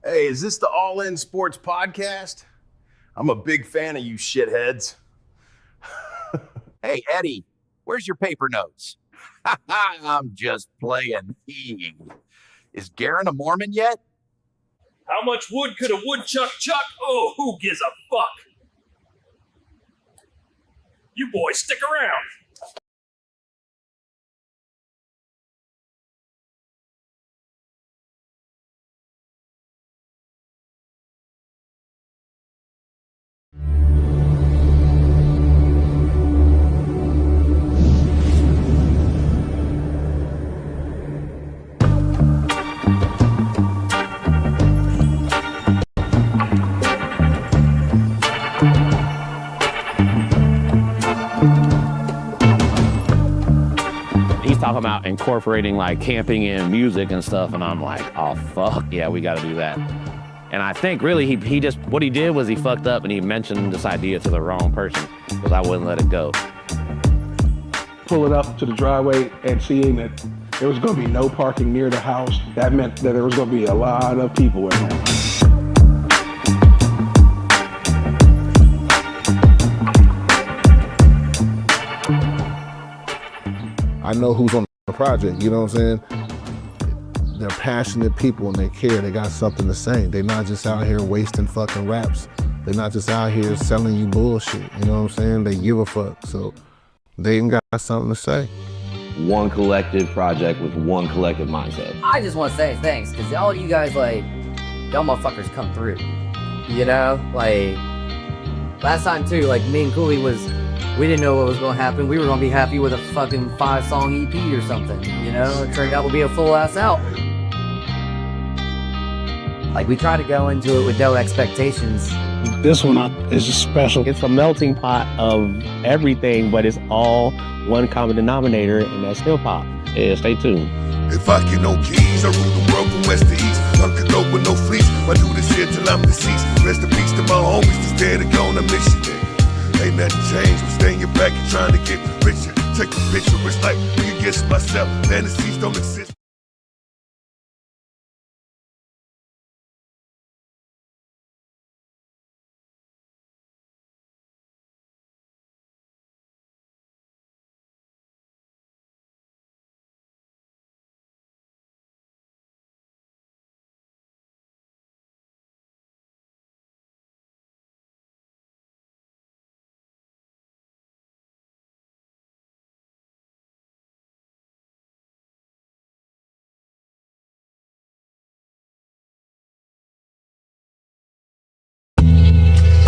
Hey, is this the All In Sports Podcast? I'm a big fan of you shitheads. Hey, Eddie, where's your paper notes? I'm just playing. Is Garen a Mormon yet? How much wood could a woodchuck chuck? Oh, who gives a fuck? You boys stick around. Talking about incorporating like camping and music and stuff, and I'm like, oh fuck yeah, we got to do that. And I think really he just what he did was he fucked up and he mentioned this idea to the wrong person because I wouldn't let it go. Pulling up to the driveway and seeing that there was going to be no parking near the house, that meant that there was going to be a lot of people in there. I know who's on the project, you know what I'm saying? They're passionate people and they care, they got something to say. They're not just out here wasting fucking raps. They're not just out here selling you bullshit, you know what I'm saying? They give a fuck, so they got something to say. One collective project with one collective mindset. I just want to say thanks, because all you guys, like, y'all motherfuckers come through, you know? Like, last time too, like, me and Cooley we didn't know what was going to happen. We were going to be happy with a fucking 5-song EP or something, you know? It turned out to be a full-ass album. Like, we try to go into it with no expectations. This one is just special. It's a melting pot of everything, but it's all one common denominator, and that's hip hop. Yeah, stay tuned. If I get no keys, I rule the world from west to east. Uncle with no fleece. I do this shit till I'm deceased. Rest in peace to my homies that's dead and gone. I miss you. Ain't nothing changed, but stay in your back and trying to get richer. Take a picture, it's like me against myself. Fantasies don't exist.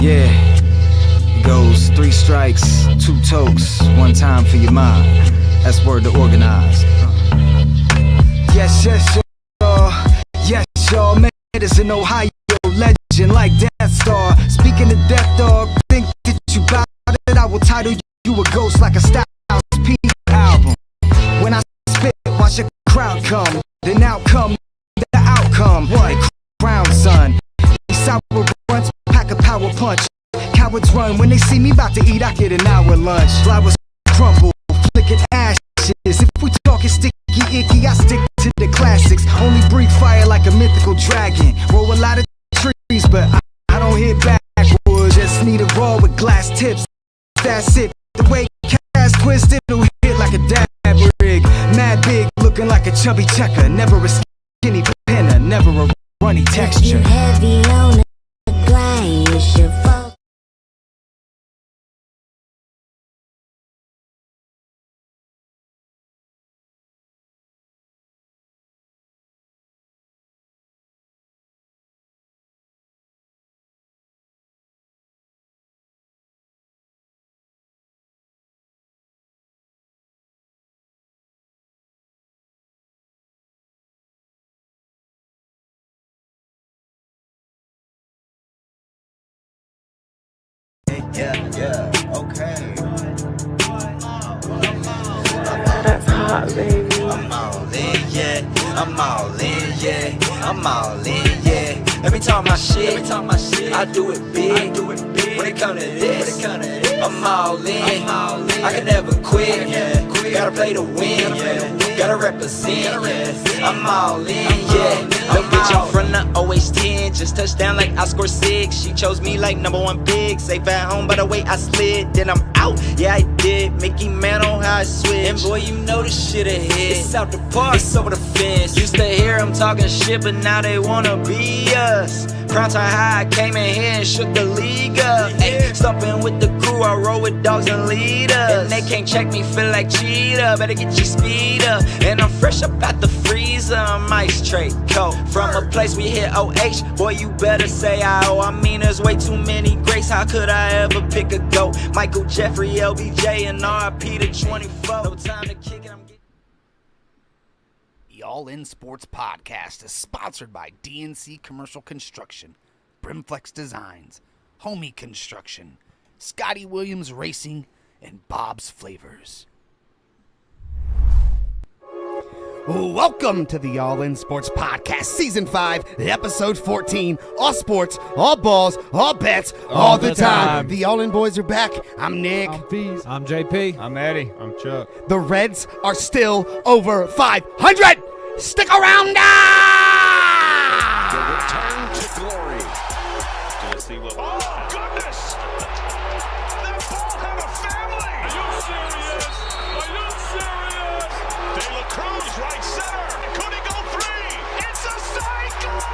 Yeah, it goes 3 strikes, 2 tokes, 1 time for your mind. That's word to organize. Yes, y'all, man, is an Ohio legend like Death Star. Speaking of Death Dog, think that you bout it, I will title you a ghost like a Styles P album. When I spit, watch a crowd come, then out come the outcome. What? Crown son, these sour blunts pack a power punch. Cowards run when they see me about to eat. I get an hour lunch. Flowers crumble, flicking ashes. If we talking sticky icky, I stick to the classics. Only breathe fire like a mythical dragon. Roll a lot of trees, but I don't hit backwards. Just need a raw with glass tips. That's it. The way cast twist, it'll hit like a dab rig. Mad big, looking like a chubby checker. Never a skinny penner, never a runny texture. If you heavy on the grind, you should fall. Yeah, okay. That's hot, baby. I'm all in, yeah. I'm all in, yeah. I'm all in, yeah. Let me talk my shit. I do it big. When it come to this, I'm all in. I can never quit. Gotta play to win. Gotta represent. I'm all in, yeah. No bitch in front of always again. Just touched down like I scored 6. She chose me like #1 pick. Safe at home by the way I slid. Then I'm out, yeah I did. Mickey Mantle how I switch. And boy, you know this shit ahead. It's out the park, it's over the fence. Used to hear them talking shit, but now they wanna be us. Crown Time High, came in here and shook the league up. Ay, stomping with the crew, I roll with dogs and leaders. And they can't check me, feel like cheetah. Better get your speed up. And I'm fresh up out the freezer, I'm ice tray coat. From a place we hit OH, boy you better say I-O. I mean there's way too many greats, how could I ever pick a GOAT? Michael Jeffrey, LBJ, and RIP to 24. No time to kick it, I'm getting... The All In Sports Podcast is sponsored by DNC Commercial Construction, Brimflex Designs, Homie Construction, Scotty Williams Racing, and Bob's Flavors. Welcome to the All In Sports Podcast, Season 5, Episode 14. All sports, all balls, all bets, all the time. The All In boys are back. I'm Nick. I'm Fees. I'm JP. I'm Eddie. I'm Chuck. The Reds are still over 500. Stick around now! The return to glory. To see what... Oh, goodness! That ball had a family! Are you serious? Are you serious? De La Cruz, right center. Could he go 3? It's a cycle!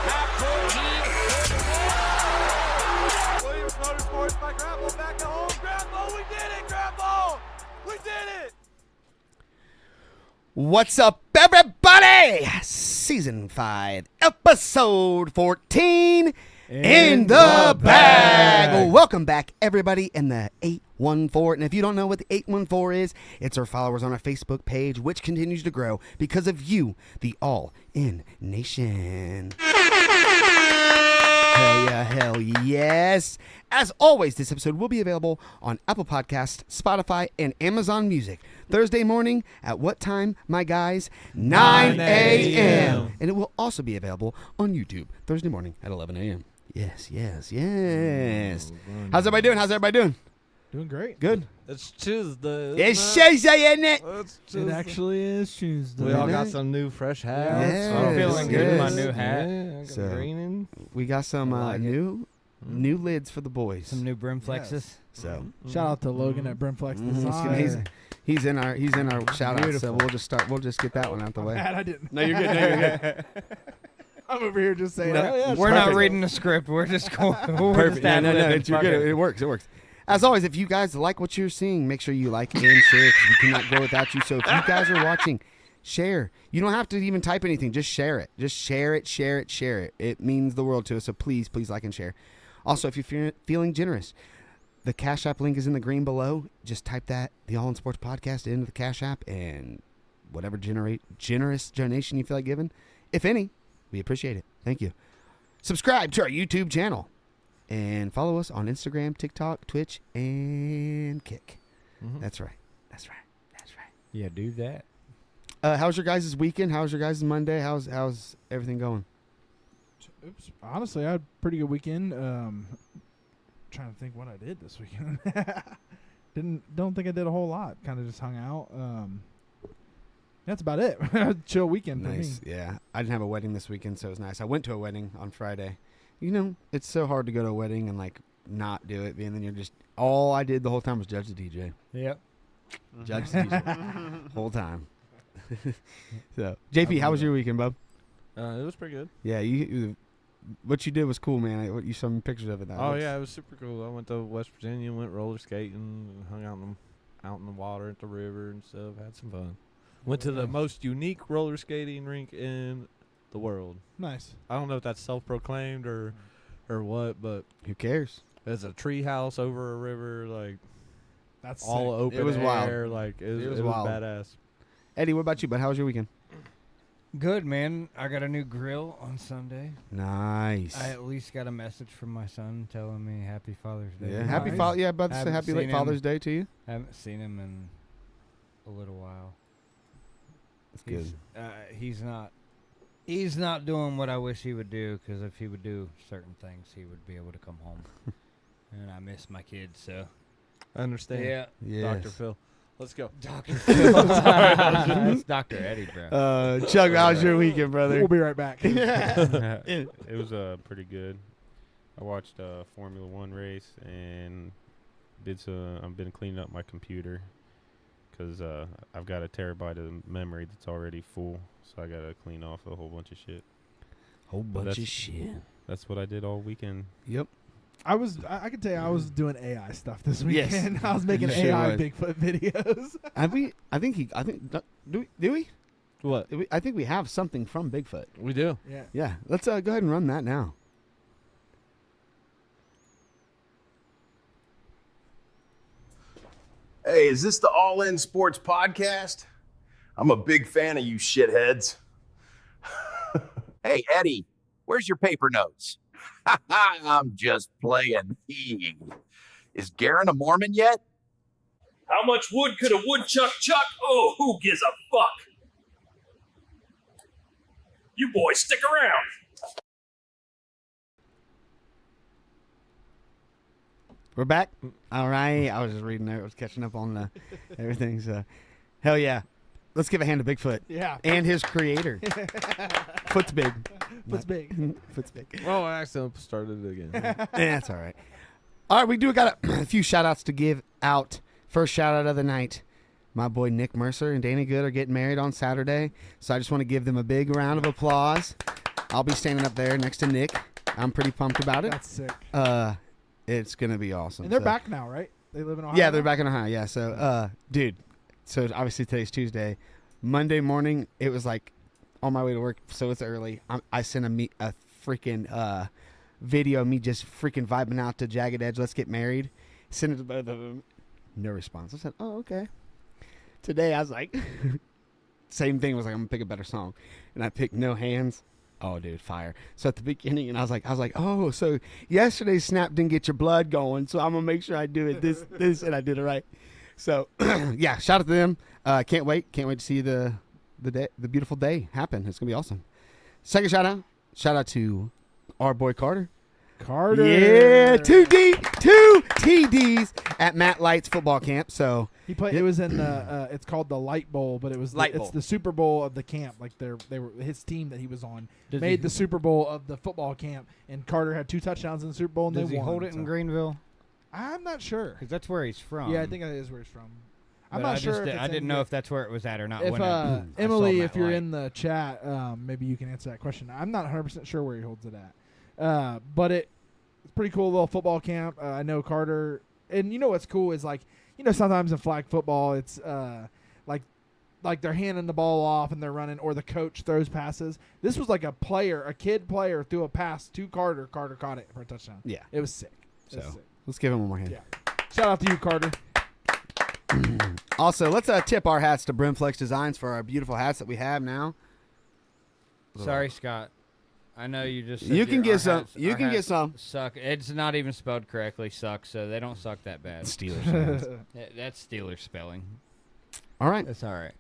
Not could he... Williams Motorsports by Grapple back at home. Grapple, we did it, Grapple! We did it! What's up, everybody? Season 5, Episode 14 in the bag. Welcome back, everybody, in the 814. And if you don't know what the 814 is, it's our followers on our Facebook page, which continues to grow because of you, the All In Nation. Hell yeah, hell yes. As always, this episode will be available on Apple Podcasts, Spotify, and Amazon Music. Thursday morning at what time, my guys? 9 a.m. And it will also be available on YouTube Thursday morning at 11 a.m. Yes, yes, yes. How's everybody doing? Doing great. Good. It's Tuesday. It's Tuesday, isn't it? It actually is Tuesday. We all got some new fresh hats. Yes, I'm feeling good in my yes. new hat. Yeah, I got So, green we got some new lids for the boys. some new Brimflexes. Yes. So Shout out to Logan at Brimflex mhm, Design. he's in our shout out. So Beautiful. we'll just get that one out the way. Mad I didn't. No, you're good. No, you're good. I'm over here just saying No, that. yeah, We're perfect. not reading the script. We're just going. We're Perfect. Just Yeah, no, ad-libbing. you're good. It works. As always, if you guys like what you're seeing, make sure you like and share because we cannot go without you. So if you guys are watching, share. You don't have to even type anything. Just share it. Just share it. It means the world to us. So please like and share. Also, if you're feeling generous, the Cash App link is in the green below. Just type that, the All In Sports Podcast, into the Cash App, and whatever generous donation you feel like giving, if any, we appreciate it. Thank you. Subscribe to our YouTube channel. And follow us on Instagram, TikTok, Twitch, and Kick. Mhm. That's right. Yeah, do that. How's your guys' weekend? How's your guys' Monday? How's everything going? Oops. Honestly, I had a pretty good weekend. Trying to think what I did this weekend. Don't think I did a whole lot. Kind of just hung out. That's about it. Chill weekend for me. Nice. Yeah. I didn't have a wedding this weekend, so it was nice. I went to a wedding on Friday. You know, it's so hard to go to a wedding and like not do it, and then you're just all I did the whole time was judge the DJ. Yep. Judge the DJ whole time. So, JP, how was your weekend, bub? It was pretty good. Yeah, you what you did was cool, man. You saw some pictures of it. Oh yeah, it was super cool. I went to West Virginia, went roller skating, hung out in the water at the river and stuff. Had some fun. Went to the most unique roller skating rink in the world. Nice. I don't know if that's self-proclaimed or what, but who cares? It's a tree house over a river, like That's all sick. open It was air, wild. like it was was wild. badass. Eddie, what about you, bud? How was your weekend? Good, man. I got a new grill on Sunday. Nice. I at least got a message from my son telling me Happy Father's Day. Yeah, happy Father. Yeah, about to say Haven't happy late seen Father's him- Day to you. Haven't seen him in a little while. That's good. He's not doing what I wish he would do, because if he would do certain things, he would be able to come home. And I miss my kids, so. I understand. Yeah. Yes. Dr. Phil. Let's go. Dr. Phil. That's Dr. Eddie, bro. Chuck, how was your weekend, brother? We'll be right back. It was pretty good. I watched a Formula One race and I've been cleaning up my computer because I've got a terabyte of memory that's already full, so I gotta clean off a whole bunch of shit. Whole bunch of shit. That's what I did all weekend. Yep. I could tell you I was doing AI stuff this Yes. weekend. I was making You sure AI was. Bigfoot videos. Do we? What? I think we have something from Bigfoot. We do. Yeah. Yeah. Let's go ahead and run that now. Hey, is this the All In Sports Podcast? I'm a big fan of you shitheads. Hey, Eddie, where's your paper notes? I'm just playing. Is Garen a Mormon yet? How much wood could a woodchuck chuck? Oh, who gives a fuck? You boys stick around. We're back. All right. I was just reading there. I was catching up on everything. So, hell yeah. Let's give a hand to Bigfoot. Yeah. And his creator. Foot's big. Foot's big. Foot's big. Oh, I accidentally started it again. That's all right. All right. We do got a few shout outs to give out. First shout out of the night. My boy Nick Mercer and Danny Good are getting married on Saturday. So I just want to give them a big round of applause. I'll be standing up there next to Nick. I'm pretty pumped about it. That's sick. It's going to be awesome. And they're So- back now, right? They live in Ohio. Yeah, they're now? back in Ohio. Yeah. So, dude, so obviously today's Tuesday. Monday morning, it was like on my way to work, so it's early. I sent a freaking video of me just freaking vibing out to Jagged Edge. Let's get married. Sent it to both of them. No response. I said, oh, okay. Today, I was like, same thing. Was like, I'm gonna pick a better song, and I picked No Hands. Oh, dude, fire. So at the beginning, and I was like, oh, so yesterday's snap didn't get your blood going, so I'm gonna make sure I do it this, and I did it right. So, yeah, shout out to them. Can't wait to see the beautiful day happen. It's gonna be awesome. Second shout out to our boy Carter. Carter. Yeah, two TDs at Matt Light's football camp. So he played. It was in the. It's called the Light Bowl, but it was Light it's Bowl. the Super Bowl of the camp. Like they were his team that he was on Does made he- the Super Bowl of the football camp, and Carter had 2 touchdowns in the Super Bowl, and Does they he won. hold it in Greenville? I'm not sure. Because that's where he's from. Yeah, I think that is where he's from. I'm But not I sure. just If it's I didn't in know the- if that's where it was at or not. If when I saw Emily, Matt if you're Light. in the chat, maybe you can answer that question. I'm not 100% sure where he holds it at, but it's pretty cool little football camp. I know Carter, and you know what's cool is like sometimes in flag football it's like they're handing the ball off and they're running, or the coach throws passes. This was like a kid player threw a pass to Carter. Carter caught it for a touchdown. Yeah, it was sick. It was So sick. let's give him one more hand. Yeah. Shout out to you, Carter. Also, let's tip our hats to Brimflex Designs for our beautiful hats that we have now. Sorry, Scott. I know you just. Said You can your- get our some. hats- You our can get hats some. Suck. It's not even spelled correctly. Suck. So they don't suck that bad. Steelers fans. That's Steelers spelling. All right. That's all right.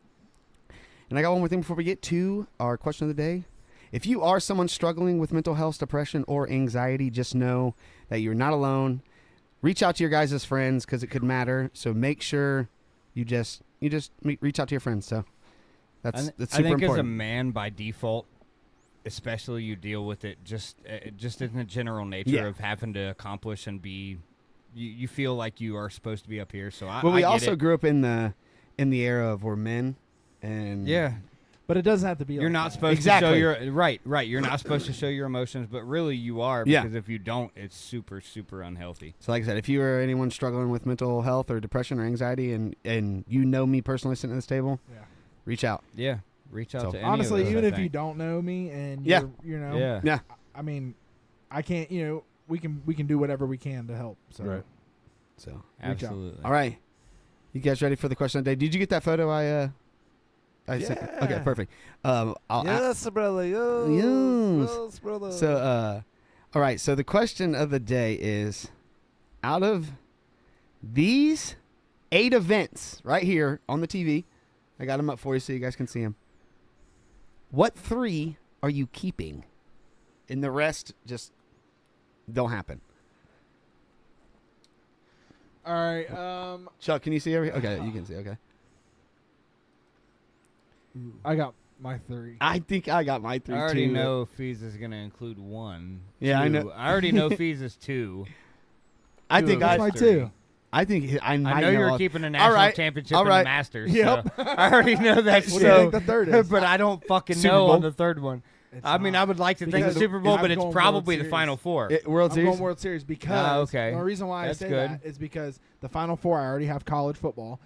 And I got one more thing before we get to our question of the day. If you are someone struggling with mental health, depression, or anxiety, just know that you're not alone. Reach out to your guys' friends because it could matter. So make sure you just reach out to your friends. So that's super I think important. as a man by default, especially you deal with it just in the general nature Yeah. of having to accomplish and be. You feel like you are supposed to be up here. So Well, we I get also it. grew up in the era of we're men, and Yeah. But it doesn't have to be. You're like not that. supposed Exactly. to show your right. You're not supposed to show your emotions, but really you are, Yeah. because if you don't, it's super, super unhealthy. So like I said, if you are anyone struggling with mental health or depression or anxiety, and you know me personally sitting at this table, Yeah. reach out. Yeah, reach out So- to any Honestly, of those, even I if you think. don't know me and Yeah. you're, Yeah. I mean, I can't. We can do whatever we can to help. So. Right. So Reach out. Absolutely. all right, you guys ready for the question of the day? Did you get that photo? I sent? Okay, Yeah. perfect. I'll Yes, brother. Yes. brother. So, all right. So the question of the day is, out of these 8 events right here on the TV, I got them up for you so you guys can see them. What 3 are you keeping, and the rest just don't happen? All right. Chuck, can you see everything? Okay, you can see. Okay. I got my 3. I think I got my 3 I already too. know Fees is going to include 1. Yeah, I 2. know. I already know Fees is 2. I think That's my 2. I think I might I know you're all- keeping a All national right, championship all in right. the Masters. Yep. So I already know that What shit. do you think the third is? But I don't fucking Super know Bowl? on the third one. I mean, I would like to think Because the Super Bowl, I'm but it's going probably World the Final Series. Four. World I'm Series. going World Series because okay. the reason why That's I say good. that is because the Final Four, I already have college football.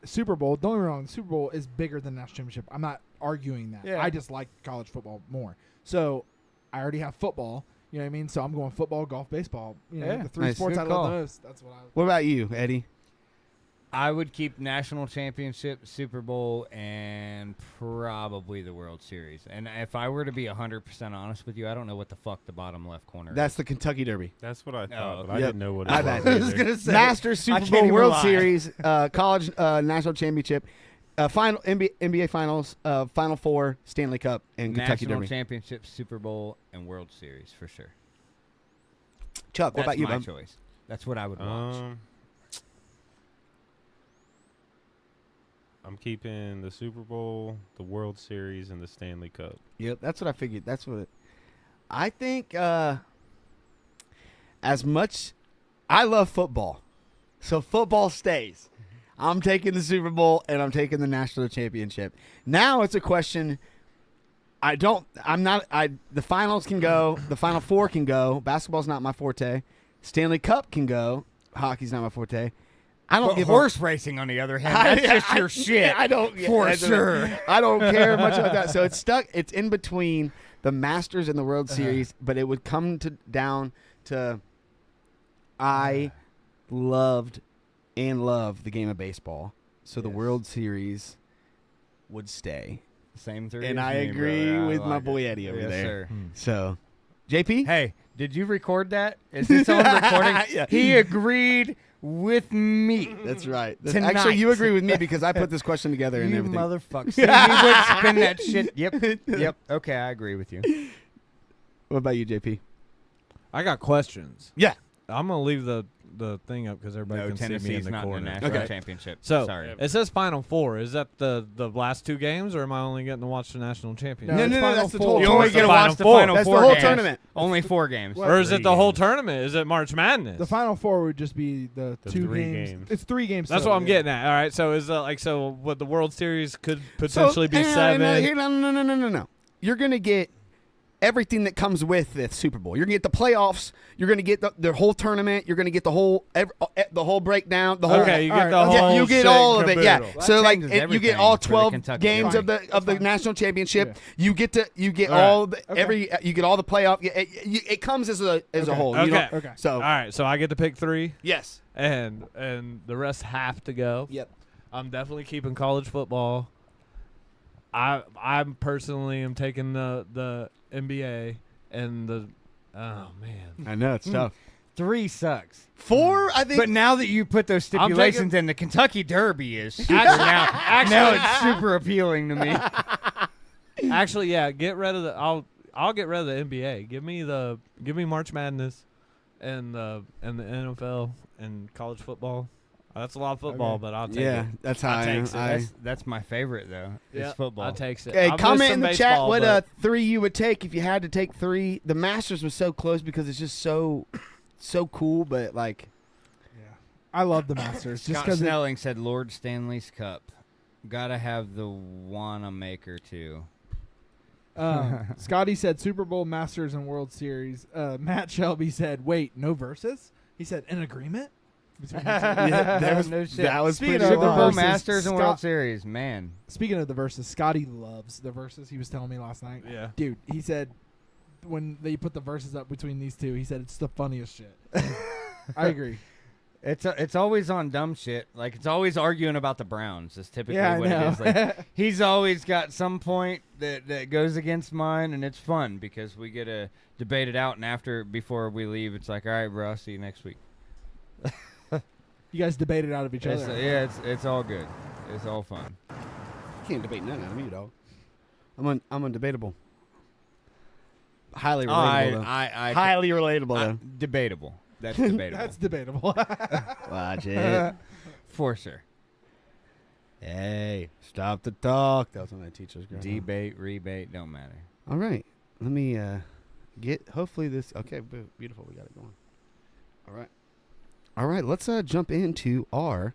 Super Bowl, don't get me wrong, the Super Bowl is bigger than national championship. I'm not arguing that. Yeah. I just like college football more. So I already have football. You know what I mean? So I'm going football, golf, baseball. You know, Yeah. the 3 Nice. sports Good I call. love the most. That's what I. What about you, Eddie? I would keep national championship, Super Bowl, and probably the World Series. And if I were to be 100% honest with you, I don't know what the fuck the bottom left corner That's is. the Kentucky Derby. That's what I thought, Oh, but I yep. didn't know what it I was. bet. I was either. gonna say, Masters, I Super can't Bowl, even World lie. Series, college national championship, final NBA Finals, Final Four, Stanley Cup, and Kentucky National Derby. championship, Super Bowl, and World Series for sure. Chuck, what That's about you, my bud? choice. That's what I would watch. I'm keeping the Super Bowl, the World Series, and the Stanley Cup. Yep, that's what I figured. That's what I think. As much, I love football, so football stays. I'm taking the Super Bowl and I'm taking the national championship. Now it's a question. The finals can go. The Final Four can go. Basketball's not my forte. Stanley Cup can go. Hockey's not my forte. I don't But give horse racing, on the other hand, that's just your shit. I don't for sure. I don't care much about that. So it's stuck. It's in between the Masters and the World Series, but it would come down to I loved and love the game of baseball, so the World Series would stay. Same theory. And as I me, agree brother. I with my like boy it. Eddie over Yes, there. Sir. So, JP, Hey, did you record that? Is this on recording? Yeah. He agreed with me. that's right. Tonight. Actually, you agree with me because I put this question together and You everything. motherfucker. See, he would spin that shit. Yep. Okay, I agree with you. What about you, JP? I got questions. Yeah. I'm gonna leave the thing up because everybody No, can see me in Tennessee's the not in the corner. national Okay. championship. So sorry. it says Final Four. Is that the last 2 games, or am I only getting to watch the national championship? No, No, it's no, Final that's the Four. total You tournament. only get to Final watch the Four. Final That's the Four whole games. tournament. Only 4 games. What? Or is it the 3 whole games. tournament? Is it March Madness? The Final Four would just be the The 2 3 games. games. It's 3 games. That's total, what I'm yeah. getting at. All right. So is what the World Series could potentially be 7? No. You're going to get everything that comes with the Super Bowl. You're going to get the playoffs. You're going to get the whole tournament. You're going to get the whole breakdown. The whole, Okay, you get the Alright, whole. you get shit all of it. Yeah. caboodle. Well, So that like changes you get everything all for the 12 Kentucky games Derby. of the That's fine. national championship. Yeah. You get All right. all the, Okay. you get all the playoff. It comes as a whole. You Okay. don't- Okay. So All right. So I get to pick 3, yes. and the rest have to go. Yep. I'm definitely keeping college football. I'm personally am taking the NBA and the. Oh man. I know it's tough. 3 sucks. 4, I think. But now that you put those I'm stipulations in, the Kentucky Derby is now it's super appealing to me. Actually, yeah. Get rid of the. I'll get rid of the NBA. Give me March Madness, and the NFL and college football. That's a lot of football, Okay. but I'll take Yeah, it. that's how takes it. That's my favorite though. Yeah, Is football. I takes it. Hey, I'll miss comment some in the chat baseball, what but 3 you would take if you had to take 3. The Masters was so close because it's just so cool, but like I love the Masters just Scott because Snelling said Lord Stanley's Cup. Gotta have the Wanamaker too. Scotty said Super Bowl, Masters, and World Series. Matt Shelby said, "Wait, no verses?" He said, "An agreement." Between the two. No shit. that was Speaking pretty of Super the Bowl, verses, Masters, and Scott- World Series. Man, Speaking of the verses, Scotty loves the verses. He was telling me last night. Yeah. Dude, he said when they put the verses up between these 2, he said it's the funniest shit. I agree. it's always on dumb shit. Like it's always arguing about the Browns. Is typically Yeah, I what know. it is. Like, he's always got some point that goes against mine, and it's fun because we get to debate it out. And before we leave, it's like, all right, bro, I'll see you next week. You guys debated out of each It's, other. yeah, it's all good. It's all fun. can't debate none out of me, dog. I'm undebatable. Highly Oh, relatable. though. I Highly relatable though. Debatable. That's debatable. That's debatable. Watch it. For sure. Hey, stop the talk. That was one of my teachers. Debate, rebate, don't matter. All right. Let me get, hopefully this, okay, beautiful. We got it going. All right. All right, let's jump into our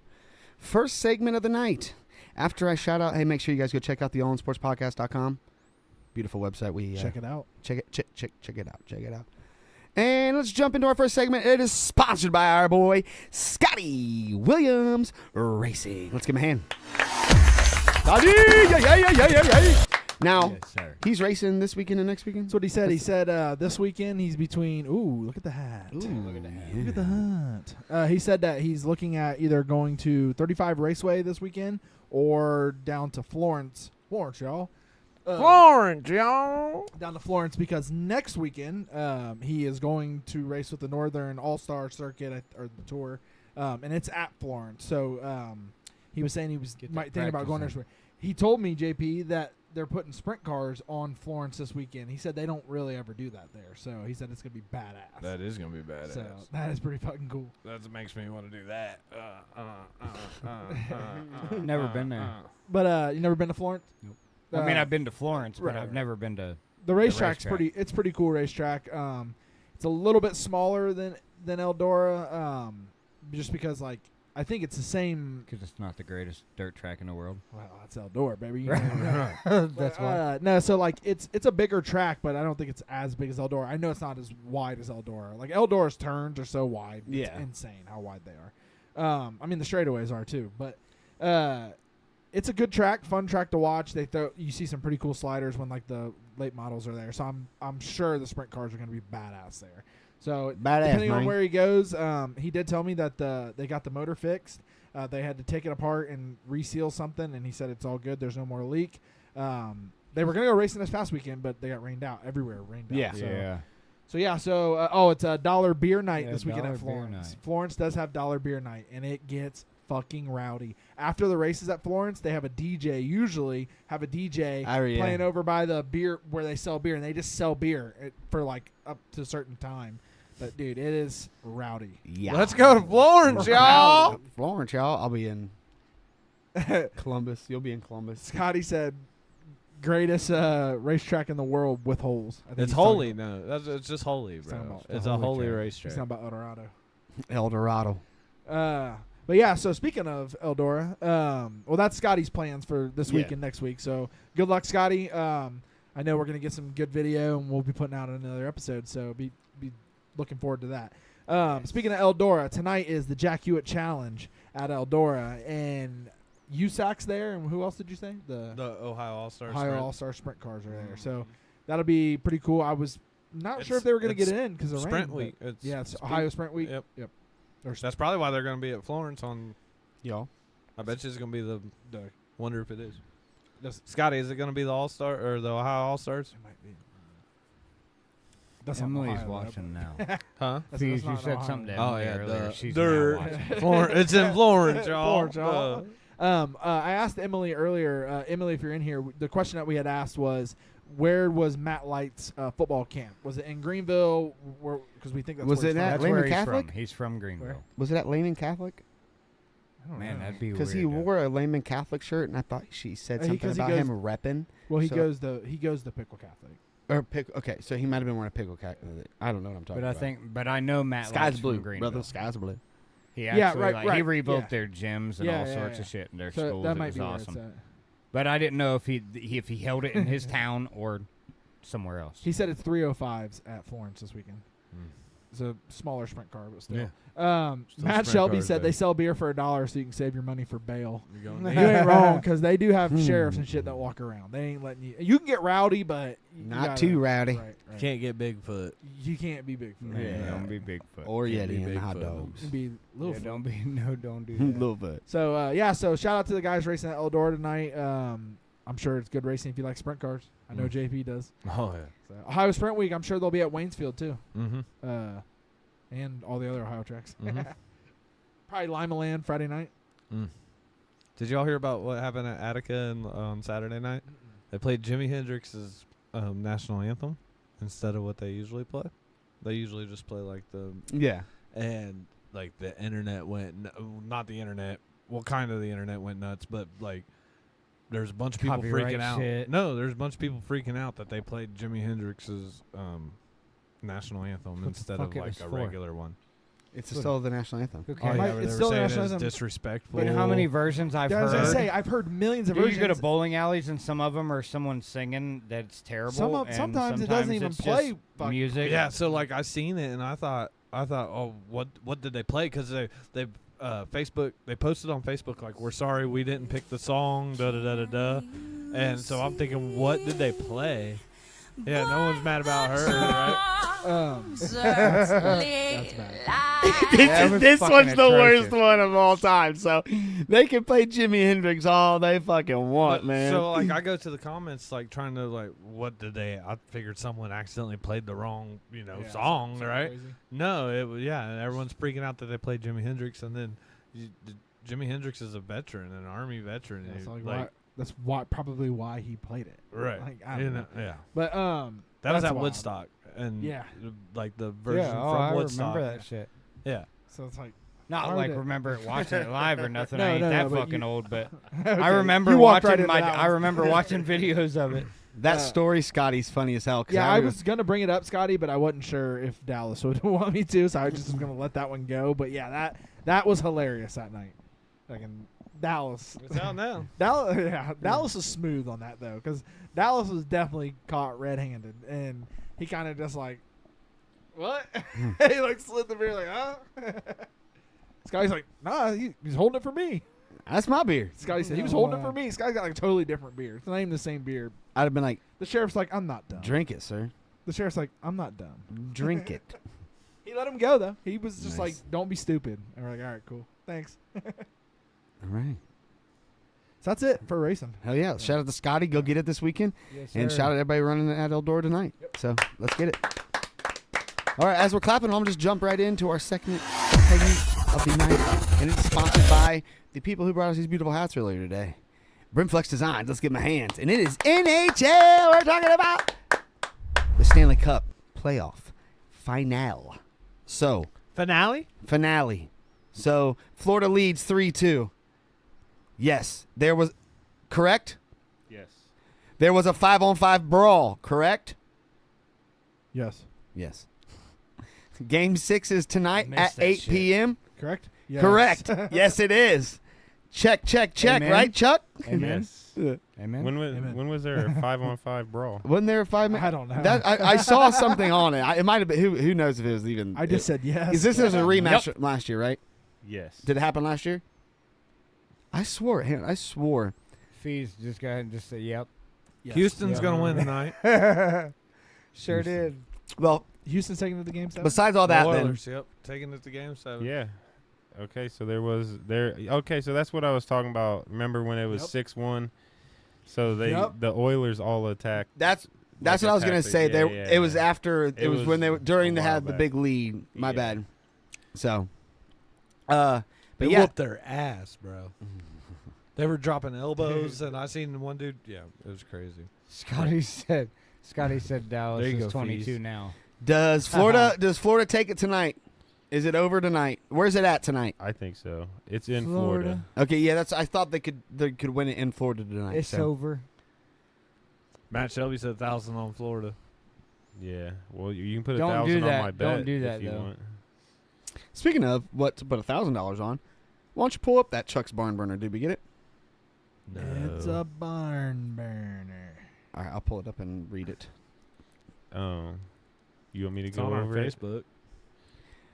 first segment of the night. After I shout out, hey, make sure you guys go check out the allinsportspodcast.com. Beautiful website. We Check it out. Check it out. And let's jump into our first segment. It is sponsored by our boy Scotty Williams Racing. Let's give him a hand. Scotty! Yeah. Now, he's racing this weekend and next weekend? That's what he said. He said this weekend he's between. Ooh, look at the hat. Ooh, look at the hat. Look at the hat. He said that he's looking at either going to 35 Raceway this weekend or down to Florence. Florence, y'all. Down to Florence because next weekend he is going to race with the Northern All-Star Circuit or the Tour, and it's at Florence. So he was saying he was thinking about going there. He told me, JP, that they're putting sprint cars on Florence this weekend. He said they don't really ever do that there. So he said it's going to be badass. That is going to be badass. So that is pretty fucking cool. That makes me want to do that. Never been there. But you never been to Florence? Nope. I mean, I've been to Florence, but I've never been to the racetrack's pretty. It's pretty cool racetrack. It's a little bit smaller than Eldora, just because I think it's the same. Because it's not the greatest dirt track in the world. Well, that's Eldora, baby. You That's why. No, so it's a bigger track, but I don't think it's as big as Eldora. I know it's not as wide as Eldora. Like Eldora's turns are so wide. Yeah. It's insane how wide they are. I mean the straightaways are too, but it's a good track, fun track to watch. You see some pretty cool sliders when the late models are there. So I'm sure the sprint cars are going to be badass there. So depending on where he goes, he did tell me that they got the motor fixed. They had to take it apart and reseal something, and he said it's all good. There's no more leak. They were going to go racing this past weekend, but they got rained out everywhere. Yeah. So it's a dollar beer night this weekend at dollar beer Florence. night. Florence does have dollar beer night, and it gets fucking rowdy. After the races at Florence, they have a DJ. Usually have a DJ playing over by the beer where they sell beer, and they just sell beer for up to a certain time. But dude, it is rowdy. Yeah. Let's go to Florence, y'all. Florence, y'all. I'll be in Columbus. You'll be in Columbus. Scotty said, "Greatest racetrack in the world with holes." I think It's he's holy. talking about- No, it's just holy, he's talking bro. about It's the a holy holy track. racetrack. He's talking about Eldorado. El Dorado. But yeah, so speaking of Eldora, well, that's Scotty's plans for this week and next week. So good luck, Scotty. I know we're gonna get some good video, and we'll be putting out another episode. So be looking forward to that. Speaking of Eldora, tonight is the Jack Hewitt Challenge at Eldora, and USAC's there, and who else did you say? The Ohio All-Star Ohio Sprint. All-Star Sprint cars are there. So that'll be pretty cool. I was not sure if they were gonna get it in because of Sprint rain. week. But it's Ohio Sprint week. Yep. That's probably why they're going to be at Florence on. Y'all. I bet you it's going to be the. Wonder if it is. That's, Scotty, is it going to be the All-Star or the Ohio All-Stars? It might be. That's Emily's Ohio, watching now. Huh? You said something to Emily earlier. She's now watching. It's in Florence, y'all. Florence, y'all. I asked Emily earlier. Emily, if you're in here, the question that we had asked was, where was Matt Light's football camp? Was it in Greenville? Because we think that's Was where it he's at from. Lehman Where he's Catholic? from. He's from Greenville. Was it at Lehman Catholic? I don't Man, know. that'd be weird. Because he wore a Lehman Catholic shirt, and I thought she said something 'cause he about goes- him repping. Well, he So- goes to Pickle Catholic. Okay, so he might have been wearing a pickle Catholic. I don't know what I'm talking But about. But I know Matt Sky's Light's blue, from Greenville. brother. Sky's blue. He Yeah, actually, right, he rebuilt yeah. their gyms and all sorts of shit in their So schools. that It might was be where it's awesome. at. But I didn't know if he held it in his town or somewhere else. He said it's 305s at Florence this weekend. It's a smaller sprint car, but still. Yeah. Still Matt sprint Shelby cars, said baby. they sell beer for $1 so you can save your money for bail. You're You going ain't wrong because they do have sheriffs and shit that walk around. They ain't letting you. You can get rowdy, but you Not gotta- too rowdy. Right. Can't get Bigfoot. You can't be Bigfoot. Yeah, don't be Bigfoot. Or Can't be Yeti and hot Bigfoot. dogs. You can be little. Don't do that. Little bit. So so shout out to the guys racing at Eldora tonight. I'm sure it's good racing if you like sprint cars. I know JP does. Oh, yeah. So, Ohio Sprint Week. I'm sure they'll be at Waynesfield too. Mm-hmm. And all the other Ohio tracks. Mhm. Probably Lima Land Friday night. Did y'all hear about what happened at Attica on Saturday night? They played Jimi Hendrix's national anthem instead of what they usually play. They usually just play like the Yeah. and like the internet went not the internet, well, kind of the internet went nuts, but like there's a bunch of people Copyright freaking out. shit. No, there's a bunch of people freaking out that they played Jimi Hendrix's national anthem the instead fuck of it like was a for? regular one. It's still the national anthem. Who Oh, cares? yeah, Right, but it's they were still saying national it's anthem. disrespectful. But how many versions I've Yeah, I was gonna heard? say I've heard millions of Dude, versions. you go to bowling alleys and some of them are someone singing that's terrible. and sometimes it doesn't even it's play just fuck- music. Yeah, so like I seen it and I thought, oh, what did they play? Because they Facebook, they posted on Facebook like, we're sorry we didn't pick the song, da da da da da, and so I'm thinking, what did they play? Yeah, no one's mad about her, right? That's bad. This fucking one's the worst atrocious. one of all time. So they can play Jimi Hendrix all they fucking want, But, man. So like I go to the comments like trying to like, what did they? I figured someone accidentally played the wrong Yeah, song, something right? crazy. No, it was everyone's freaking out that they played Jimi Hendrix, and then Jimi Hendrix is a veteran, an Army veteran. Yeah, and so he, like, that's probably why he played it. right? Like, I don't know. Yeah, But that was that's at wild. Woodstock, and Yeah. like the version Yeah, from I Woodstock. remember that shit. Yeah, So it's like Not Why like would it- remember watching it live or nothing. No, I ain't no, that no, but fucking you- old, but Okay. I remember You walked right watching into that I one. remember watching videos of it. that story, Scotty's funny as hell. 'Cause yeah, I was gonna bring it up, Scotty, but I wasn't sure if Dallas would want me to, so I just was gonna let that one go. But yeah, that was hilarious that night. Fucking Dallas. it's out now. Dallas, yeah, Dallas is smooth on that though, because Dallas was definitely caught red-handed, and he kind of just like, what? He like slid the beer like, huh? Scotty's like, nah, he's holding it for me. That's my beer. Scotty said he was holding it for me. Scotty's got like a totally different beer. It's not even the same beer. I'd have been like, The sheriff's like, I'm not done. drink it, sir. The sheriff's like, I'm not done. Drink it. He let him go though. He was just Nice. like, don't be stupid. And we're like, all right, cool, thanks. All right. So that's it for racing. Hell yeah. Shout out to Scotty. Go get it this weekend. Yes, And sir. shout out to everybody running at Eldora tonight. So let's get it. All right, as we're clapping, I'm just jump right into our second segment of the night. And it's sponsored by the people who brought us these beautiful hats earlier today. Brimflex Designs. Let's give them a hand. And it is NHL. We're talking about the Stanley Cup playoff finale. So, Finale? So, Florida leads 3-2. Yes, there was, correct? Yes. There was a 5-on-5 brawl, correct? Yes. Yes. Game 6 is tonight Missed at that 8 shit. p.m. Correct? Yes. Correct. Yes, it is. Check, Amen. right, Chuck? Amen. Yes. Amen. When was there a 5-on-5 brawl? Wasn't there a 5 minute? I don't know. That, I saw something on it. It might have been, who knows if it was even. I just said yes. Because this is a rematch from last year, right? Yes. Did it happen last year? I swore. I swore. Fees, just go ahead and just say yep. Yes. Houston's Yeah. gonna win tonight. Sure did. Well, Houston's taking to the game 7. besides all that, The then. Oilers, yep, taking it to game 7. Yeah. Okay, so Okay, so that's what I was talking about. Remember when it was 6-1? So the Oilers all attacked. That's what I was gonna attacked say. it. There, Yeah, it was yeah. after. It was when they were during they a while had the back. big lead. My Yeah. bad. So, They but yeah, whooped their ass, bro. They were dropping elbows, and I seen one dude. Yeah, it was crazy. Scotty said Dallas There you is go, 22 Fees. now. does Florida take it tonight? Is it over tonight? Where's it at tonight? I think so. It's in Florida. Okay, yeah, I thought they could win it in Florida tonight. It's so. over. Matt Shelby said 1,000 on Florida. Yeah. Well, you can put Don't 1,000 do on that. my bet Don't do that, if you though. want. Speaking of what to put $1,000 on, why don't you pull up that Chuck's Barn Burner? Did we get it? No. It's a barn burner. All right, I'll pull it up and read it. You want me to It's go on our over it? Facebook.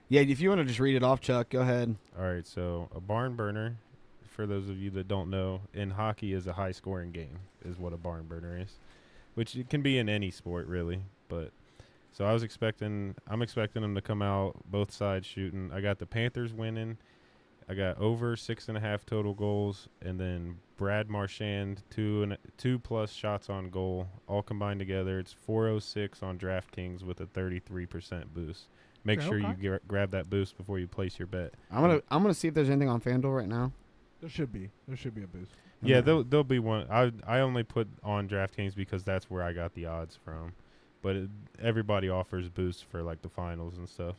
Yeah, if you want to just read it off, Chuck, go ahead. All right, so a barn burner, for those of you that don't know, in hockey is a high-scoring game, is what a barn burner is, which it can be in any sport, really. But so I'm expecting them to come out, both sides shooting. I got the Panthers winning. I got over 6.5 total goals, and then Brad Marchand, 2+ shots on goal, all combined together. It's 406 on DraftKings with a 33% boost. Make Okay, sure okay. you grab that boost before you place your bet. I'm gonna see if there's anything on FanDuel right now. There should be a boost. Yeah, there'll be one. I only put on DraftKings because that's where I got the odds from. But everybody offers boosts for like the finals and stuff.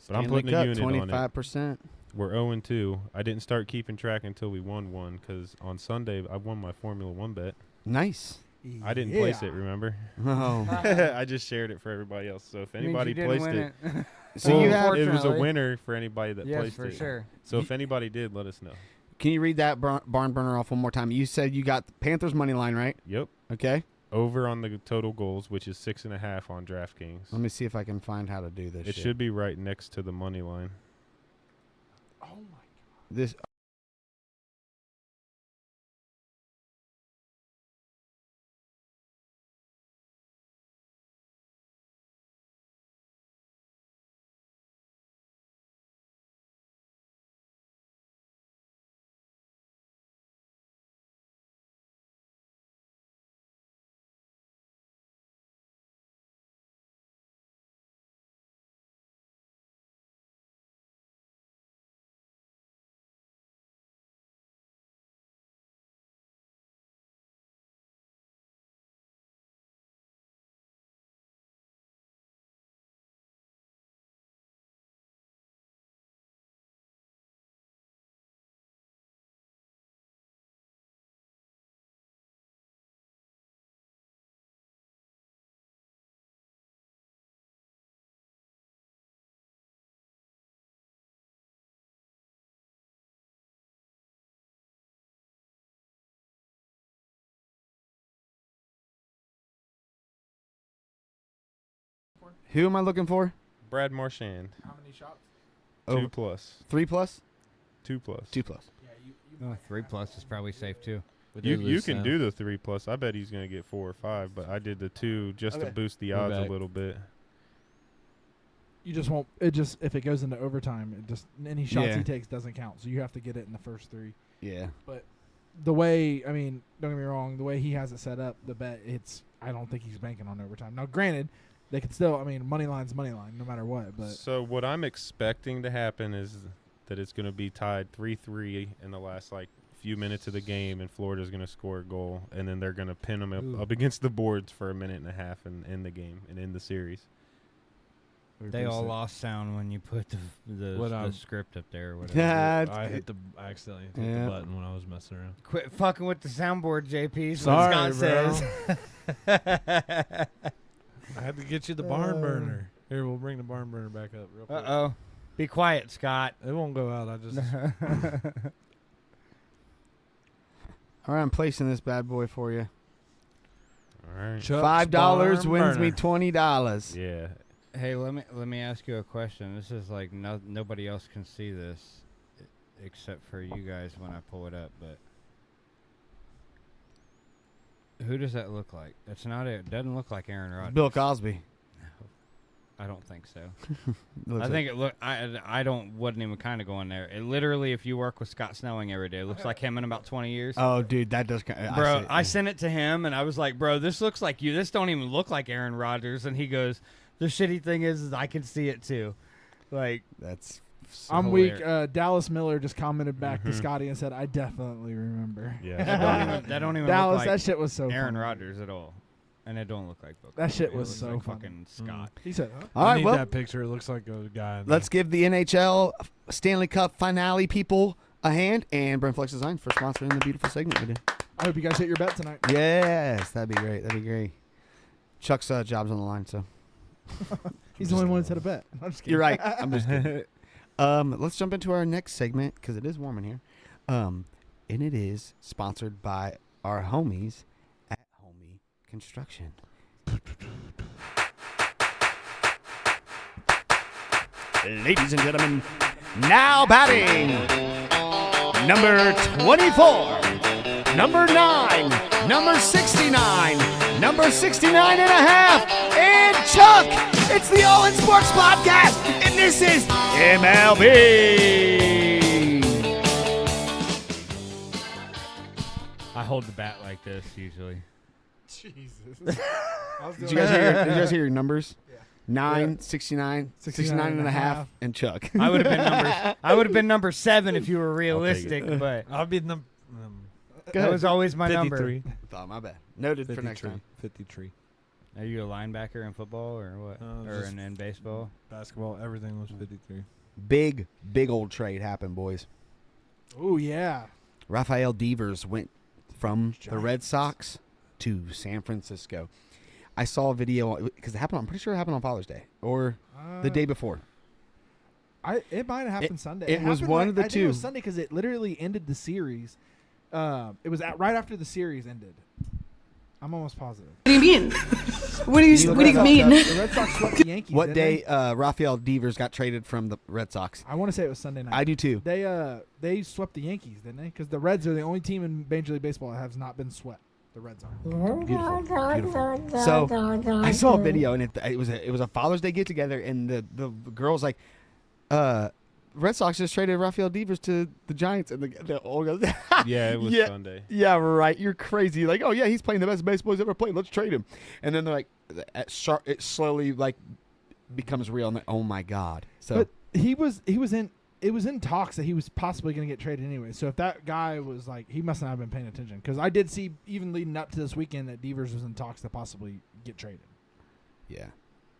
But I'm Stanley putting a Cup, unit on it. 25%. We're 0-2. I didn't start keeping track until we won one because on Sunday I won my Formula One bet. Nice. I didn't place it, remember? Oh. I just shared it for everybody else. So if anybody placed it, So you have it was a winner for anybody that Yes, placed for it. sure. So if anybody did, let us know. Can you read that barn burner off one more time? You said you got the Panthers money line, right? Yep. Okay. Over on the total goals, which is 6.5 on DraftKings. Let me see if I can find how to do this. It shit. should be right next to the money line. Oh my god. This. Who am I looking for? Brad Marchand. How many shots? 2 plus. 3 plus? 2 plus. 2 plus. Oh, 3+ is probably safe too. You can do the 3 plus. I bet he's gonna get 4 or 5, but I did the 2 just to Okay. boost the We're odds back. a little bit. You just won't. It just if it goes into overtime, it just any shots Yeah. he takes doesn't count. So you have to get it in the first 3. Yeah. But the way, I mean, don't get me wrong, the way he has it set up, the bet, I don't think he's banking on overtime. Now, granted, they could still, I mean, money line's money line no matter what. But So what I'm expecting to happen is that it's gonna be tied 3-3 in the last few minutes of the game, and Florida's gonna score a goal, and then they're gonna pin them up against the boards for a minute and a half and end the game and end the series. They all lost sound when you put the script up there or whatever. Yeah, I accidentally hit Yeah. the button when I was messing around. Quit fucking with the soundboard, JP. is Sorry, what Scott bro. says. I had to get you the barn burner. Here, we'll bring the barn burner back up real quick. Uh-oh. Be quiet, Scott. It won't go out. I just... All right, I'm placing this bad boy for you. All right. Chuck's $5 barn wins me burner. $20. Yeah. Hey, let me ask you a question. This is like nobody else can see this except for you guys when I pull it up, but who does that look like? It's not it doesn't look like Aaron Rodgers. Bill Cosby. I don't think so. Looks I think it look. I wouldn't even kind of go in there. It literally, if you work with Scott Snelling every day, it looks like him in about 20 years. Oh, dude, that does. Bro, I sent it to him and I was like, bro, this looks like you. This don't even look like Aaron Rodgers. And he goes, the shitty thing is I can see it too. Like that's. So I'm hilarious. weak. Dallas Miller just commented back to Scotty and said, "I definitely remember." Yeah. that don't even Dallas. look like That shit was so Aaron funny. Rodgers at all. And it don't look like Book. That shit It was looks so like funny. fucking Scott. He said, huh? All I right, need well, that picture. It looks like a guy. let's give the NHL Stanley Cup finale people a hand and Brent Flex Designs for sponsoring the beautiful segment we did. I hope you guys hit your bet tonight. Yes, that'd be great. That'd be great. Chuck's job's on the line, so He's the only one that's hit a bet. I'm just kidding. you're right. I'm just kidding. Let's jump into our next segment because it is warm in here, and it is sponsored by our homies at Homie Construction. Ladies and gentlemen, now batting number 24, number 9, number 69, number 69 and a half, and Chuck. It's the All In Sports Podcast, and this is MLB. I hold the bat like this usually. Jesus. Did you guys hear your numbers? 9, 69, 69 and a half, and Chuck. I would have been number 7 if you were realistic, but I'll be number. that was always my 53. number. Oh, my bad. Noted for next time. 53. Are you a linebacker in football or what? Or just in baseball? Basketball, everything was 53. Big old trade happened, boys. Oh, yeah. Rafael Devers went from the Red Sox to San Francisco. I saw a video because it happened. I'm pretty sure it happened on Father's Day or the day before. It might have happened Sunday. It was happened one of the I think two. it was Sunday because it literally ended the series. It was right after the series ended. I'm almost positive. What do you mean? What do you mean? The Red Sox swept the Yankees. What didn't day Rafael Devers got traded from the Red Sox? I want to say it was Sunday night. I do too. They swept the Yankees, didn't they? Because the Reds are the only team in Major League Baseball that has not been swept. The Reds are. Beautiful. So I saw a video and it was a Father's Day get together and the girl's like, Red Sox just traded Rafael Devers to the Giants and the all goes. Yeah, it was Sunday. Yeah, right. You're crazy. Like, oh yeah, he's playing the best baseball he's ever played. Let's trade him. And then they're like, it slowly like becomes real. And like, oh my god. So but it was in talks that he was possibly going to get traded anyway. So if that guy was like, he must not have been paying attention because I did see even leading up to this weekend that Devers was in talks to possibly get traded. Yeah.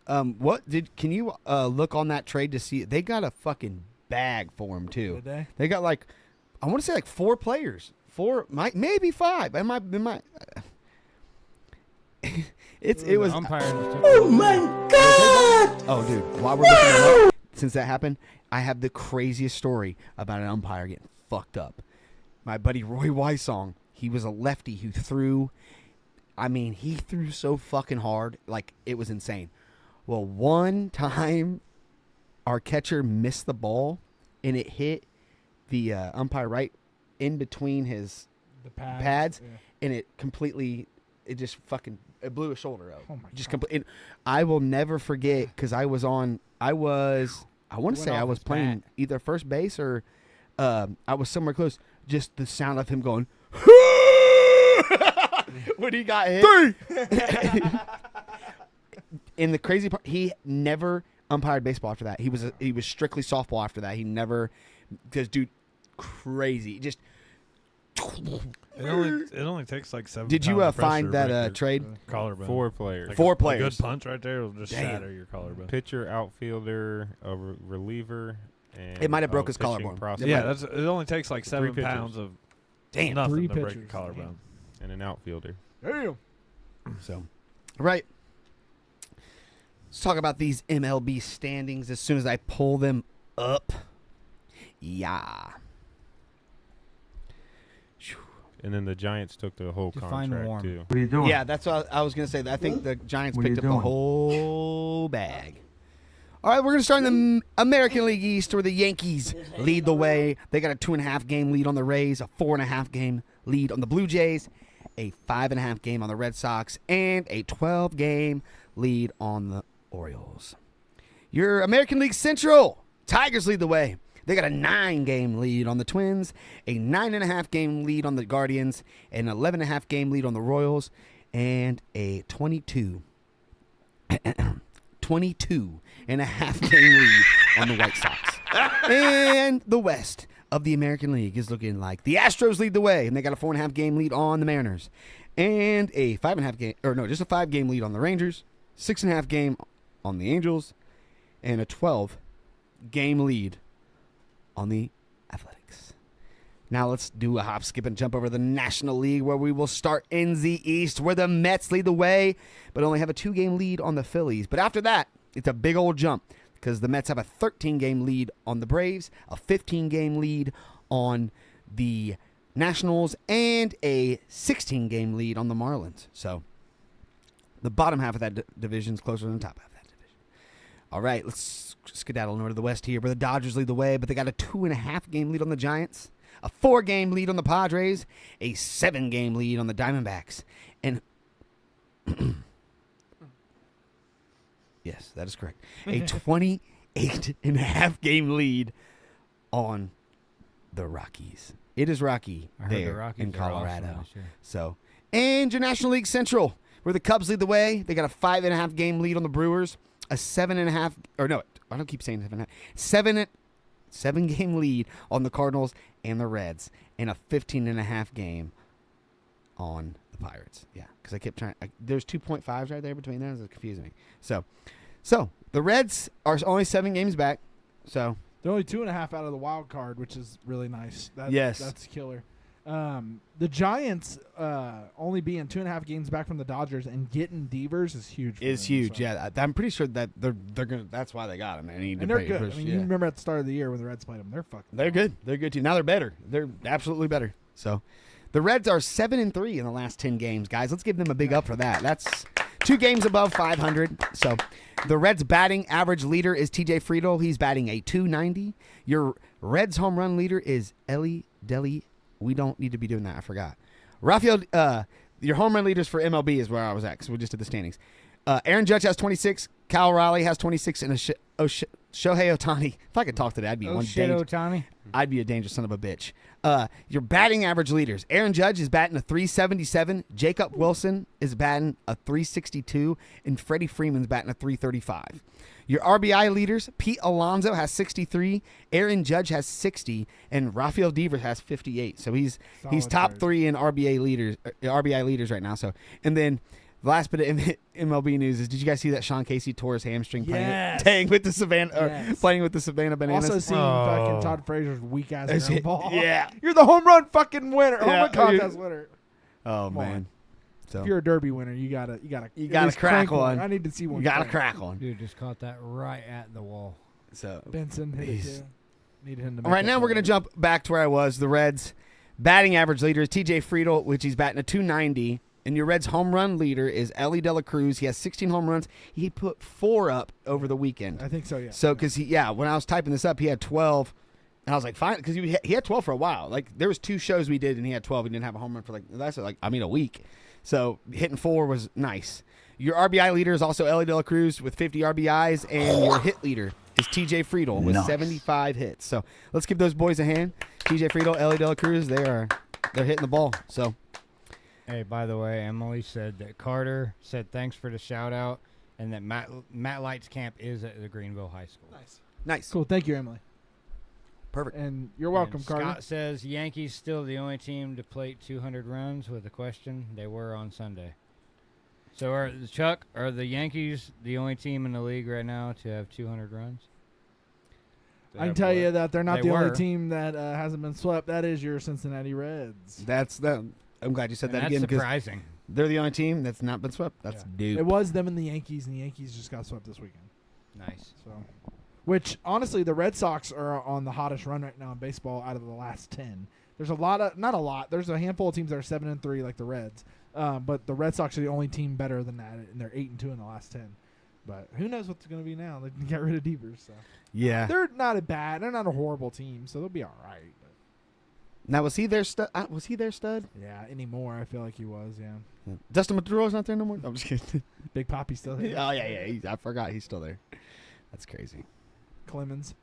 Can you look on that trade to see? They got a fucking bag for him too. Did they? They got like, I want to say like 4 players, maybe 5. It might. It was. Oh my god! Oh, dude. While we're looking at it, since that happened, I have the craziest story about an umpire getting fucked up. My buddy Roy Weissong, he was a lefty who threw. I mean, he threw so fucking hard, like it was insane. Well, one time, our catcher missed the ball, and it hit the umpire right in between his pads yeah. And it just fucking blew his shoulder out. Oh my just God. complete. I will never forget because I want to say I was playing either first base or I was somewhere close. Just the sound of him going when he got hit. And the crazy part, he never umpired baseball after that. He was strictly softball after that. He never, because dude, crazy. Just it only takes like 7. Did you pounds of find pressure to that break trade? your collarbone? 4 players. Like 4 a players. good punch right there will just Damn. shatter your collarbone. Pitcher, outfielder, a reliever, and It might have broke a his pitching collarbone. prospect. Yeah, it only takes like 7 pitchers. pounds of Damn. nothing 3 to break pitchers. your collarbone. And an outfielder. Damn. So, right. Let's talk about these MLB standings as soon as I pull them up. Yeah. And then the Giants took the whole Define contract warm. too. What are you doing? Yeah, that's what I was going to say. I think the Giants What are picked you up the doing? whole bag. All right, we're going to start in the American League East where the Yankees lead the way. They got a 2.5 game lead on the Rays, a 4.5 game lead on the Blue Jays, a 5.5 game on the Red Sox, and a 12 game lead on the Orioles. Your American League Central, Tigers lead the way. They got a 9 game lead on the Twins, a 9.5 game lead on the Guardians, an 11.5 game lead on the Royals, and a 22 and a half game lead on the White Sox. And the West of the American League is looking like the Astros lead the way, and they got a 4.5 game lead on the Mariners, and a 5.5 game, or no, just a 5 game lead on the Rangers, 6.5 game on the Angels, and a 12 game lead on the Athletics. Now let's do a hop, skip, and jump over the National League where we will start in the East where the Mets lead the way but only have a 2 game lead on the Phillies. But after that, it's a big old jump because the Mets have a 13 game lead on the Braves, a 15 game lead on the Nationals, and a 16 game lead on the Marlins. So the bottom half of that division is closer than the top half of that division. All right, let's skedaddle north of the West here where the Dodgers lead the way, but they got a 2.5 game lead on the Giants, a 4 game lead on the Padres, a 7 game lead on the Diamondbacks, and yes, that is correct, a 28.5 game lead on the Rockies. It is rocky I heard the there Rockies in are awesome Colorado. this year. So, and your National League Central, where the Cubs lead the way. They got a 5.5 game lead on the Brewers, a 7.5, or no, I don't keep saying 7.5, 7 game lead on the Cardinals and the Reds, and a 15.5 game on the Pirates. Yeah, because I kept trying. There's 2.5s right there between them. It's confusing me. So the Reds are only 7 games back. So they're only 2.5 out of the wild card, which is really nice. Yes. That's killer. The Giants only being 2.5 games back from the Dodgers and getting Devers is huge. It's huge. So. Yeah, I'm pretty sure that they're gonna. That's why they got him. And they're good. I mean, you remember at the start of the year when the Reds played them, they're fucking. They're good. They're good too. Now they're better. They're absolutely better. So, the Reds are 7-3 in the last 10 games, guys. Let's give them a big up for that. That's 2 games above 500. So, the Reds batting average leader is T.J. Friedel. He's batting a .290. Your Reds home run leader is Ellie Deli. We don't need to be doing that. I forgot. Rafael, your home run leaders for MLB is where I was at because we just did the standings. Aaron Judge has 26. Kyle Riley has 26. And Shohei Ohtani. If I could talk to that, I'd be one dangerous. Ohtani. I'd be a dangerous son of a bitch. Your batting average leaders. Aaron Judge is batting a .377. Jacob Wilson is batting a .362. And Freddie Freeman's batting a .335. Your RBI leaders, Pete Alonso has 63, Aaron Judge has 60, and Rafael Devers has 58. So he's top 3 in RBI leaders right now. So and then the last bit of MLB news is: did you guys see that Sean Casey tore his hamstring playing with the Savannah Bananas? Also seeing fucking Todd Frazier's weak ass ground ball. Yeah, you're the home run fucking winner, home run contest winner. Oh man. So if you're a Derby winner, you gotta crack one. I need to see one. You gotta crack one. Dude just caught that right at the wall. So Benson hit it too. Needed him to. All right, now we're gonna jump back to where I was. The Reds batting average leader is T.J. Friedel, which he's batting a .290, and your Reds home run leader is Ellie De La Cruz. He has 16 home runs. He put 4 up over the weekend. I think so. Yeah. So because when I was typing this up, he had 12. And I was like, fine, because he had 12 for a while. Like there was 2 shows we did, and he had 12. He didn't have a home run for a week. So hitting 4 was nice. Your RBI leader is also Ellie De La Cruz with 50 RBIs, and your hit leader is T.J. Friedel with 75 hits. So let's give those boys a hand. T.J. Friedel, Ellie De La Cruz, they're hitting the ball. So, hey, by the way, Emily said that Carter said thanks for the shout out, and that Matt Light's camp is at the Greenville High School. Nice, cool. Thank you, Emily. Perfect. And you're welcome, and Carter. Scott says Yankees still the only team to plate 200 runs with a question. They were on Sunday. So are the Yankees the only team in the league right now to have 200 runs? I can tell you that they're not the only team that hasn't been swept. That is your Cincinnati Reds. I'm glad you said that that's again. Surprising. They're the only team that's not been swept. That's dude. It was them and the Yankees just got swept this weekend. Nice. So, which honestly, the Red Sox are on the hottest run right now in baseball out of the last 10. There's not a lot. There's a handful of teams that are 7-3 like the Reds, but the Red Sox are the only team better than that, and they're 8-2 in the last 10. But who knows what's going to be now? They got rid of Devers, so yeah, they're not a horrible team, so they'll be all right. But. Now was he their stud? Was he their stud? Yeah, anymore. I feel like he was. Yeah. Dustin Maduro's not there no more. I'm just kidding. Big Poppy's still there. Oh yeah. I forgot he's still there. That's crazy. Clemens.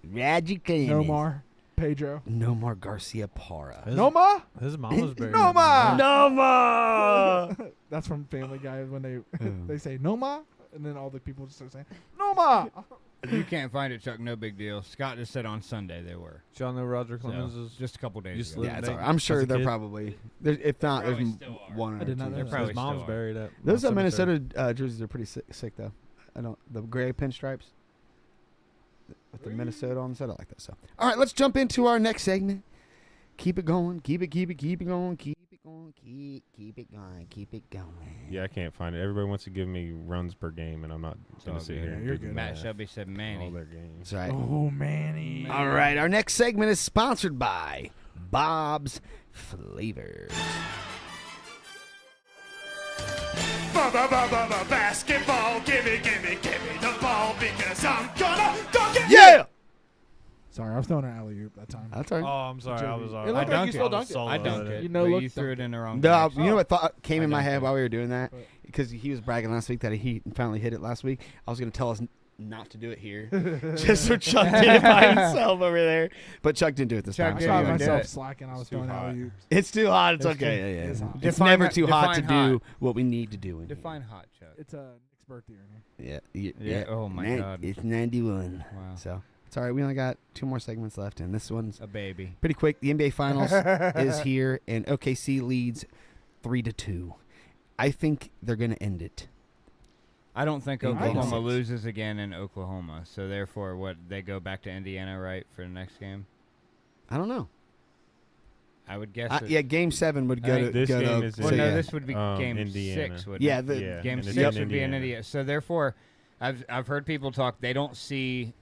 Reggie Clemens. Nomar. Pedro. Nomar Garcia Parra. Noma? His mom was buried. Noma! Noma! That's from Family Guy when they say Noma, and then all the people just start saying Noma. If you can't find it, Chuck, no big deal. Scott just said on Sunday they were. Did y'all know Roger Clemens is just a couple days ago. Yeah, it's all right. I'm sure they're probably. If not, there's one or I did not two. know. His mom's buried at. Those Minnesota jerseys are pretty sick though. The gray pinstripes with the Minnesota on the side. I like that. So, all right, let's jump into our next segment. Keep it going. Keep it going. Keep it going. Keep it going. Yeah, I can't find it. Everybody wants to give me runs per game, and I'm not going to sit here and you're do good. Matt Shelby said Manny. all their games. That's right. Oh, Manny. All right, our next segment is sponsored by Bob's Flavors. Basketball, give me the ball because I'm gonna dunk it. Yeah. Sorry, I was throwing an alley-oop that time. That's all right. Oh, I'm sorry. I was It looked like you still dunked it. I dunked it. You know, but look, you threw it in the wrong No, direction. you know what thought came in my dunked head it. while we were doing that? Because he was bragging last week that he finally hit it last week. I was going to tell us not to do it here. Just so Chuck did it by himself over there. But Chuck didn't do it this time. I Chuck saw didn't do myself it. slacking. I was Too throwing hot. alley-oops. It's too hot. It's It's okay. too- Yeah. it's hot. It's Define never hot- too hot to define do hot. what we need to do in here. Define hot, Chuck. It's Nick's birthday right here. Yeah. Oh, my God. It's 91. Wow. So it's all right. We only got 2 more segments left, and this one's A baby. pretty quick. The NBA Finals is here, and OKC leads 3-2. I think they're going to end it. I don't think In game Oklahoma 6. loses again in Oklahoma. So therefore, what they go back to Indiana, right, for the next game? I don't know. I would guess. Yeah, game 7 would go to this go game to. is Well, in, no, this would be game Indiana. 6. Would Yeah, game and it's 6 in would be in Indiana. India. So therefore, I've heard people talk. They don't see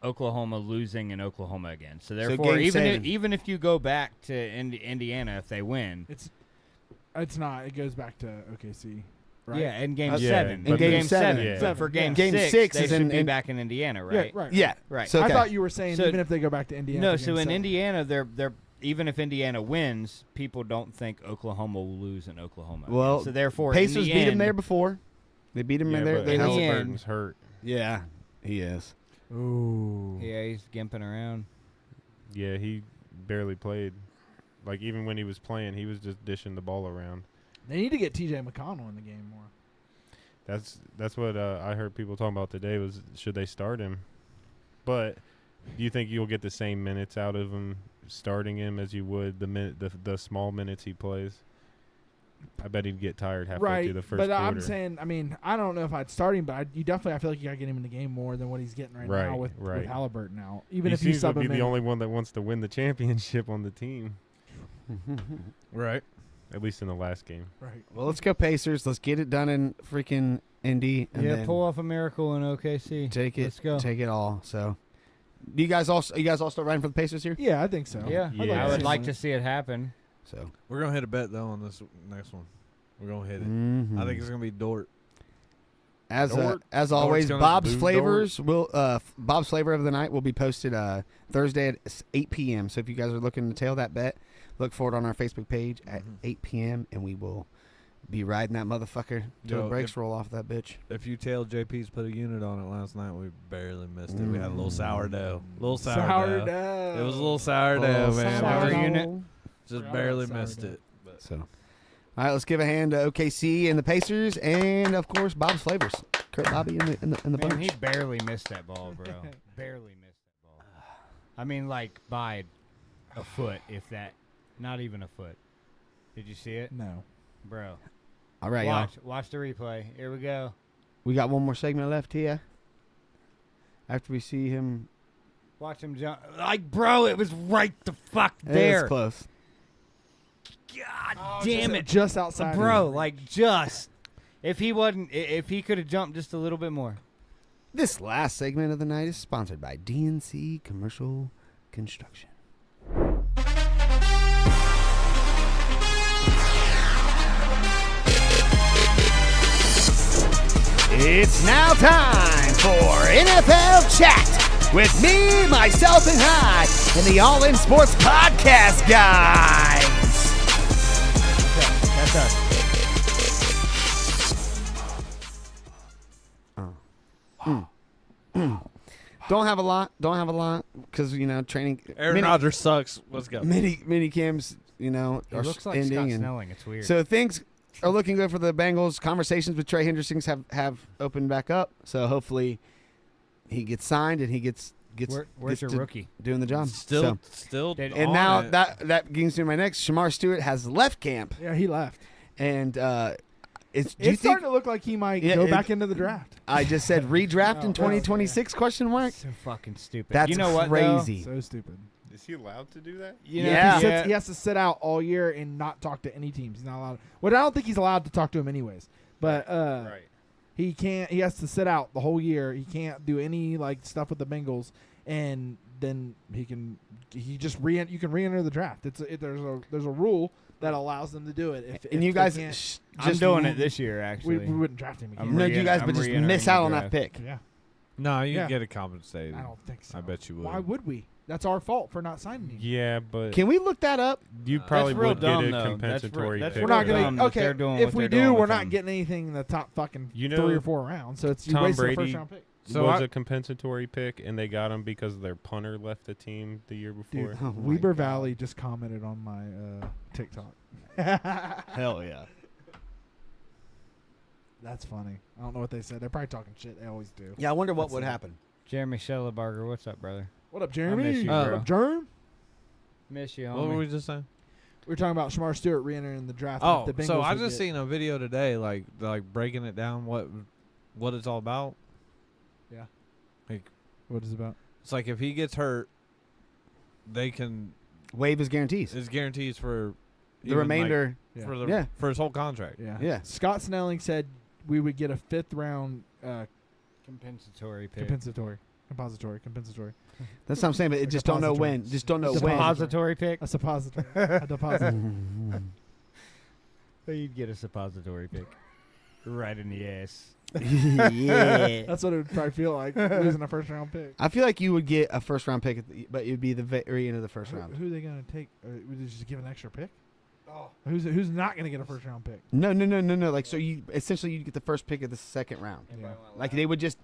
Oklahoma losing in Oklahoma again. So therefore, game 7. even if you go back to Indiana, if they win, It's not. It goes back to OKC. Right? yeah, in game Yeah, 7, in but game game 7. 7. Yeah. But for game, Game 6, 6 they is should in- be in- back in Indiana, Yeah, right? right. Yeah, Right. So, I okay. thought you were saying So- even if they go back to Indiana. No, for so game in 7. Indiana, they're even if Indiana wins, people don't think Oklahoma will lose in Oklahoma. Well, so therefore, Pacers in the beat them end, there before. They beat them Yeah, there. but They in the know. end- Halliburton's hurt. Yeah, he is. Ooh. Yeah, he's gimping around. Yeah, he barely played. Like, even when he was playing, he was just dishing the ball around. They need to get TJ McConnell in the game more. That's what I heard people talking about today was should they start him? But do you think you'll get the same minutes out of him starting him as you would the small minutes he plays? I bet he'd get tired halfway through the first but quarter. I'm saying, I mean, I don't know if I'd start him, but I feel like you got to get him in the game more than what he's getting right now with Halliburton out. Even he if you seems sub to be him the in. only one that wants to win the championship on the team. Right. At least in the last game. Right. Well, let's go Pacers. Let's get it done in freaking Indy. And Yeah, then pull off a miracle in OKC. take it. Let's go. Take it all. So, do you guys all start riding for the Pacers here? Yeah, I think so. Yeah, Yeah. I would see like him. to see it happen. So, We're gonna hit a bet though on this next one. We're gonna hit it. mhm. I think it's gonna be Dort. As Dort. as Dort's always, gonna Bob's boom flavors will Bob's flavor of the night will be posted Thursday at 8 p.m. So if you guys are looking to tail that bet, look for it on our Facebook page at 8 p.m. and we will be riding that motherfucker till the Yo, brakes roll off that bitch. If you tailed JP's put a unit on it last night, we barely missed it. We had a little sourdough. Sourdough. It was a little sourdough, man. sourdough. We just- unit. Just Forgot barely about missed sourdough. it. But So, all right, let's give a hand to OKC and the Pacers, and of course Bob's flavors, Kurt Bobby in the Man, bunch. he barely missed that ball, bro. Barely missed that ball. I mean, like by a foot, if that. Not even a foot. Did you see it, No. bro? All right, y'all. Watch the replay. Here we go. We got one more segment left here. After we see him, Watch him jump. Like, bro, it was right the fuck It there. was close. God damn it, Just outside. bro! Like, just if he could have jumped just a little bit more. This last segment of the night is sponsored by DNC Commercial Construction. It's now time for NFL Chat with me, myself, and I, and the All In Sports Podcast guys. That's us. Don't have a lot. Because training. Aaron Rodgers sucks. Let's go. Mini camps, He are looks like ending. Scott and Snelling. It's weird. so things are looking good for the Bengals. Conversations with Trey Hendrickson have opened back up. So hopefully he gets signed and he gets Where's your to rookie? doing the job. Still Did- And on now it. that gives me my next. Shamar Stewart has left camp, Yeah, he left. and it's. Do you It's think starting to look like he might Yeah, go it- back into the draft. I just said redraft in Oh, 2026? Question mark. So fucking stupid. That's you know what, though? crazy. So stupid. Is he allowed to do that? You know, Yeah. He has to sit out all year and not talk to any teams. He's not allowed. Well, I don't think he's allowed to talk to him anyways. But Right. he can't. He has to sit out the whole year. He can't do any stuff with the Bengals, and then he can. He just you can re-enter the draft. There's a rule that allows them to do it. If And you they guys, can't- I'm doing it this year. Actually, we wouldn't draft him again. no, you guys I'm would just re-entering miss the out on that draft. pick. Yeah. No, you Yeah. get it compensated. I don't think so. I bet you would. Why would we? That's our fault for not signing him. Yeah, but Can we look that up? you probably real would dumb, get a though. compensatory That's pick. We're not real gonna. dumb that Okay, they're doing if what we they're do, doing we're with not him. getting anything in the top fucking You 3 or know, 4 rounds. So it's you Tom wasted a Brady first round pick. So was I- a compensatory pick, and they got him because their punter left the team the year before. Dude, Oh my Weber God. Valley just commented on my TikTok. Hell yeah. That's funny. I don't know what they said. They're probably talking shit. They always do. Yeah, I wonder what That's would it. happen. Jeremy Schellebarger, what's up, brother? What up, Jeremy? miss you, What bro. up, Jerm? Miss you, What were homie. we just saying? We were talking about Shamar Stewart re-entering the draft. Oh, if the Bengals so I would just get- seen a video today, like breaking it down, what it's all about. Yeah. Like, what is it about? It's like if he gets hurt, they can waive his guarantees. His guarantees for The remainder. for his whole contract. Yeah. Scott Snelling said we would get a 5th round compensatory pick. Compensatory. That's what I'm saying, but it just don't know when. Just don't know when. Suppository pick. A suppository. A deposit. You'd get a suppository pick. Right in the ass. Yeah. That's what it would probably feel like, losing a 1st round pick. I feel like you would get a 1st round pick, but it would be the very end of the 1st round. Who are they going to take? Would they just give an extra pick? Oh. Who's not going to get a 1st round pick? No. Like, so you essentially you get the 1st pick of the 2nd round. Yeah. Like they would just,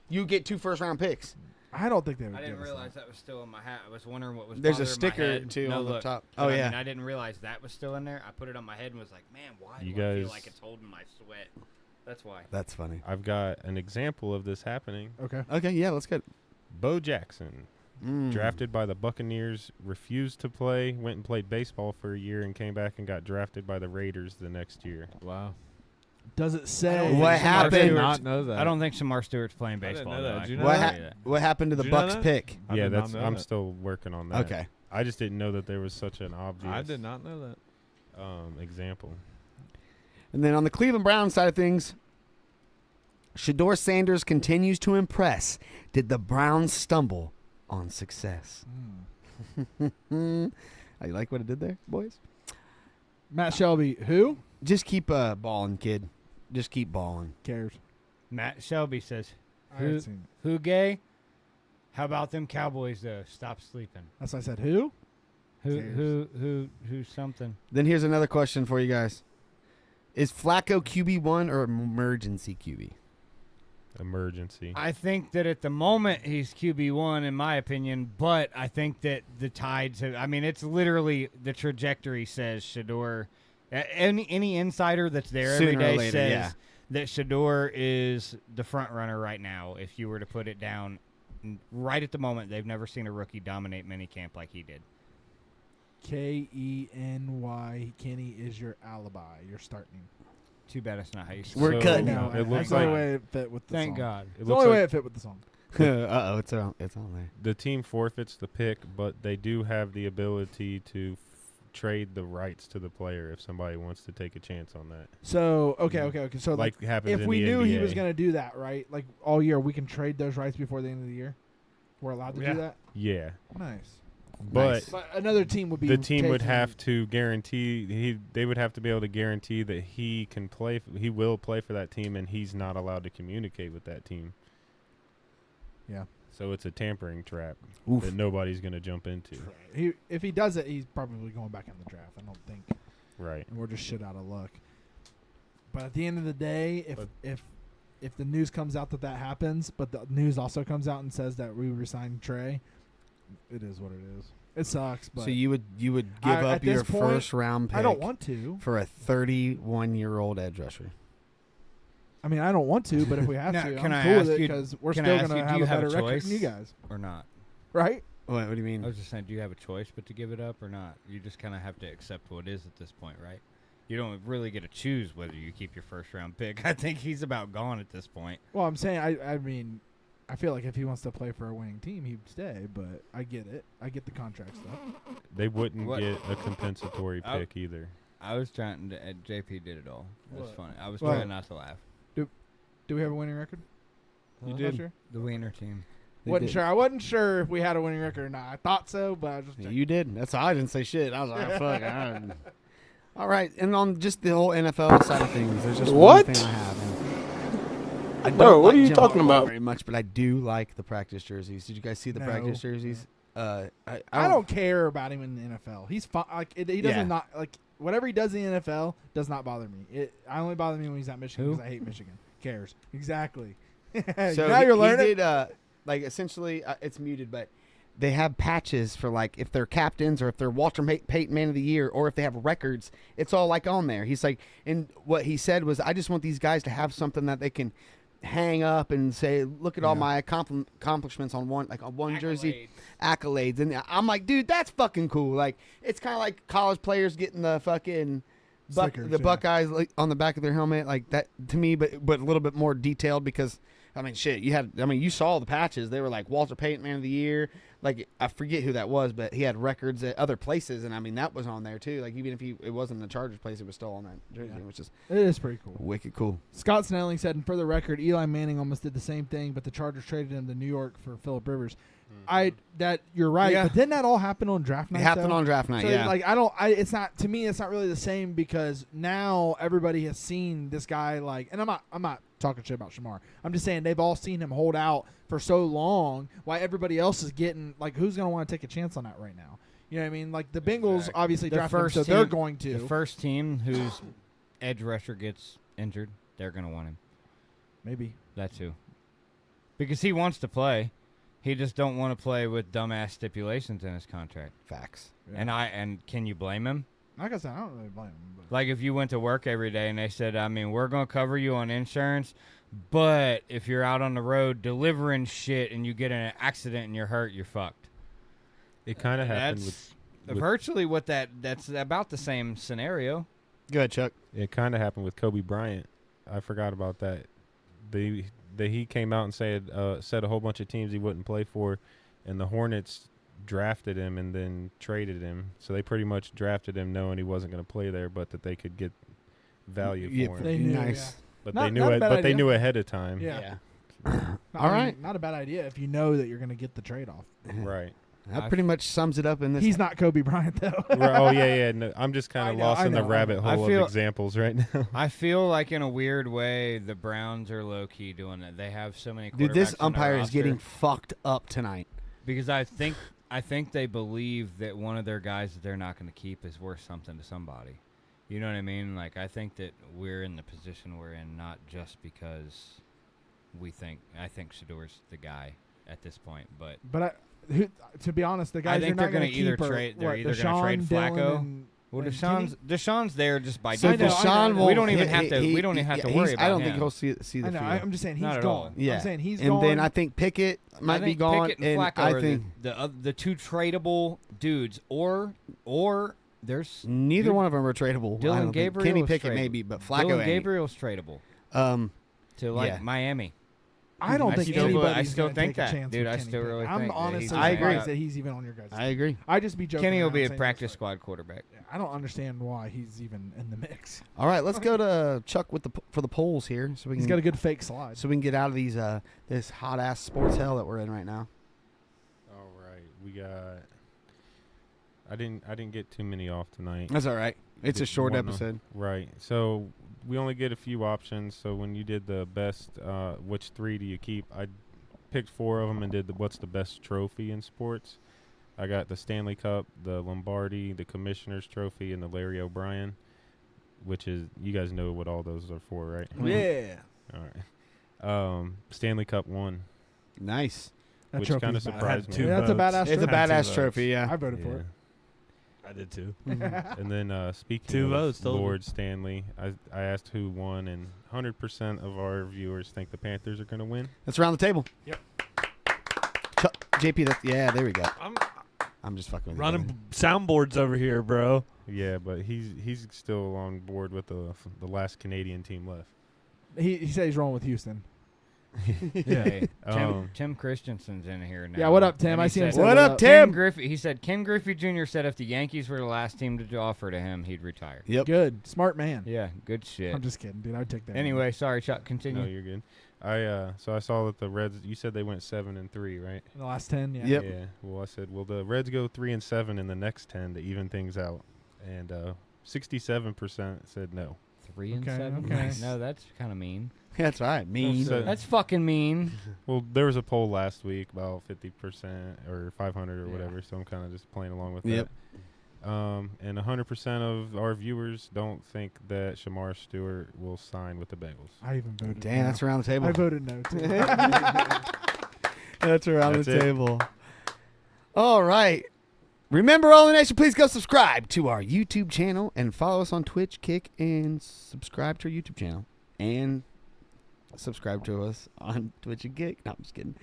you get 2 1st round picks. I don't think they would. I didn't realize that was still in my hat. I was wondering what was. There's a bothering sticker, my head. too, No, on the look, top. but Oh, I yeah. mean, I didn't realize that was still in there. I put it on my head and was like, man, why do You I feel guys- like it's holding my sweat? That's why. That's funny. I've got an example of this happening. Okay, yeah, let's go. Bo Jackson, drafted by the Buccaneers, refused to play, went and played baseball for a year, and came back and got drafted by the Raiders the next year. Wow. Does it say What happened? I did not know that. I don't think Shamar Stewart's playing I didn't baseball. know though. that. I Did you can know tell that? you that. What happened to the Did you know Bucks that? pick? I Yeah, did not that's. know I'm that. still working on that. Okay. I just didn't know that there was such an obvious. I did not know that. Example. And then on the Cleveland Browns side of things, Shador Sanders continues to impress. Did the Browns stumble on success? I like what it did there, boys? Matt Shelby, who? Just keep balling, kid. Just keep balling. Cares. Matt Shelby says, I haven't seen who gay? How about them Cowboys though? Stop sleeping. That's why I said who? Who something? Then here's another question for you guys. Is Flacco QB1 or emergency QB? Emergency. I think that at the moment he's QB1 in my opinion, but I think that the tides have, I mean, it's literally the trajectory says Shador. Any insider that's there every Sooner or day later, says yeah. that Shador is the front runner right now. If you were to put it down right at the moment, they've never seen a rookie dominate minicamp like he did. Keny. Kenny is your alibi. You're starting. Too bad it's not how you say We're it. cutting No, it. that's looks the only like- way it fit with the Thank song. God. It's the only way it fit with the song. Uh-oh, it's on there. The team forfeits the pick, but they do have the ability to trade the rights to the player if somebody wants to take a chance on that. So okay. So Like happens if in we the knew he NBA. was going to do that, right? Like all year, we can trade those rights before the end of the year. We're allowed to Yeah. do that. Yeah, Nice. but But another team would be. the team would taking- have to guarantee they would have to be able to guarantee that he can play. He will play for that team, and he's not allowed to communicate with that team. Yeah. So it's a tampering trap Oof. that nobody's going to jump into. If he does it, he's probably going back in the draft. I don't think. Right. And we're just shit out of luck. But at the end of the day, if the news comes out that happens, but the news also comes out and says that we resigned Trey, it is what it is. It sucks. But So you would give at up this your point, first round pick I don't want to. for a 31-year-old edge rusher. I mean, I don't want to, but if we have Now, to, can I'm I cool with ask it you- because we're can still I ask going you, to do have you a have better a record choice than you guys, or not? right? What do you mean? I was just saying, do you have a choice but to give it up or not? You just kind of have to accept what is at this point, right? You don't really get to choose whether you keep your first round pick. I think he's about gone at this point. Well, I'm saying, I mean, I feel like if he wants to play for a winning team, he'd stay. But I get it. I get the contract stuff. They wouldn't What? get a compensatory Oh. pick either. I was trying to. JP did it all. It was What? funny. I was What? trying not to laugh. Do we have a winning record? You Not did. sure? The Wiener team. Wasn't sure. I wasn't sure if we had a winning record or not. I thought so, but I was just Yeah, checking. you did. That's why I didn't say shit. I was like, oh, fuck. All right, and on just the whole NFL side of things, there's just What? one thing I have. And I Bro, don't what like are you Jim talking Harbaugh about? very much, but I do like the practice jerseys. Did you guys see the No. practice jerseys? I don't care about him in the NFL. He's fine. Like he doesn't Yeah. not like whatever he does in the NFL does not bother me. I only bother me when he's at Michigan Who? because I hate Michigan. Cares exactly. So now you're learning. He did, like essentially, it's muted, but they have patches for like if they're captains or if they're Walter Payton Man of the Year or if they have records. It's all like on there. He's like, and what he said was, I just want these guys to have something that they can hang up and say, "Look at all my accomplishments on one jersey, accolades." And I'm like, dude, that's fucking cool. Like, it's kind of like college players getting the fucking Stickers, the Buckeyes on the back of their helmet, like that to me, but a little bit more detailed because. I mean, shit. You saw the patches. They were like Walter Payton Man of the Year. Like, I forget who that was, but he had records at other places, and I mean that was on there too. Like, even if it wasn't the Chargers place, it was still on that jersey, which is It is pretty cool. wicked cool. Scott Snelling said, and for the record, Eli Manning almost did the same thing, but the Chargers traded him to New York for Phillip Rivers. You're right, Yeah. but didn't that all happen on draft night? It happened though? on draft night, So, yeah. Like, it's not to me. It's not really the same because now everybody has seen this guy. Like, and I'm not talking shit about Shamar. I'm just saying they've all seen him hold out for so long. Why everybody else is getting like, who's gonna want to take a chance on that right now? You know what I mean? Like the Bengals obviously drafted him, so they're going to. The first team whose edge rusher gets injured, they're going to want him. Maybe. That's who. Because he wants to play. He just don't want to play with dumbass stipulations in his contract. Facts. Yeah. And can you blame him? Like I said, I don't really blame him. But. Like if you went to work every day and they said, I mean, we're going to cover you on insurance, but if you're out on the road delivering shit and you get in an accident and you're hurt, you're fucked. It kind of happened That's with virtually what that's about the same scenario. Go ahead, Chuck. It kind of happened with Kobe Bryant. I forgot about that. He came out and said a whole bunch of teams he wouldn't play for, and the Hornets drafted him and then traded him. So they pretty much drafted him knowing he wasn't going to play there, but that they could get value for him. They knew, Nice. But Not- they knew not a it. bad But they idea. knew ahead of time. Yeah. All right. Not a bad idea if you know that you're going to get the trade off. Right. That pretty much sums it up in this. He's not Kobe Bryant though. Oh yeah. No, I'm just kind of lost in the rabbit I hole feel- of examples right now. I feel like in a weird way the Browns are low key doing it. They have so many. Dude, this quarterbacks on their umpire is roster. getting fucked up tonight. Because I think they believe that one of their guys that they're not going to keep is worth something to somebody. You know what I mean? Like I think that we're in the position we're in not just because I think Shador's the guy at this point, but to be honest, the I guys think you're they're not going to to either keep trade. are, They're what, either going to trade Deshaun, Dillon, Flacco. and- Well, and Deshaun's there just by So default. Deshaun we don't even have to. We don't even have to worry about I don't him. think he'll see the I know. field. I'm just saying he's Not at gone. all. Yeah. I'm saying he's and gone. then I think Pickett might I be think gone, Pickett and Flacco I are think the two tradable dudes, or there's neither one of them are tradable. I Dylan don't think. Gabriel. Kenny is Pickett tradable. maybe, but Flacco Dylan ain't. Gabriel's tradable To to Miami. I don't think anybody's I still gonna think take a that, chance dude. with I Kenny still Pickett. really I'm think. that honestly he's I agree. surprised that he's even on your guys' I agree. I just be joking. Kenny will around be a saying practice this, squad quarterback. like, I don't understand why he's even in the mix. All right, let's go to Chuck for the polls here, so we He's can got a good fake slide. so we can get out of these this hot ass sports hell that we're in right now. All right, we got. I didn't get too many off tonight. That's all right. It's a Did short one episode. Right. So we only get a few options. So when you did the best, which 3 do you keep? I picked 4 of them and did what's the best trophy in sports. I got the Stanley Cup, the Lombardi, the Commissioner's Trophy, and the Larry O'Brien, which is, you guys know what all those are for, right? Yeah. All right. Stanley Cup won. Nice. That which trophy's kind of bad. surprised me. Yeah, that's a badass. It's a trophy. badass trophy. Yeah. I voted for Yeah. it. I did too. And then speaking 2 of votes, told you. Lord Stanley, I asked who won, and 100% of our viewers think the Panthers are going to win. Let's round the table. Yep. JP, yeah, there we go. I'm just fucking with you. Running soundboards over here, bro. Yeah, but he's still on board with the last Canadian team left. He said he's rolling with Houston. Hey, Um, Tim Christensen's in here now. Yeah, what up, Tim? And I he see him said- say what up, Tim? He said Ken Griffey Jr. said if the Yankees were the last team to offer to him, he'd retire. Yep. Good. Smart man. Yeah, good shit. I'm just kidding, dude. I'd take that. Anyway, sorry, Chuck. Continue. No, you're good. So I saw that the Reds. You said they went 7-3, right? In the last 10, yeah. Yep. Yeah. Well, I said, will the Reds go 3-7 in the next 10 to even things out? And 67% said no. 3 and Okay, 7. okay. No, that's kind of mean. That's right. Mean. So- That's fucking mean. Well, there was a poll last week about 50% or 500 or Yeah. whatever, so I'm kind of just playing along with Yep. that. And 100% of our viewers don't think that Shamar Stewart will sign with the Bengals. I even voted Damn, no. that's around the table. I voted no, too. That's around That's the it. table. All right. Remember, all the nation, please go subscribe to our YouTube channel and follow us on Twitch, Kick, and subscribe to our YouTube channel. And subscribe to us on Twitch and Geek. No, I'm just kidding.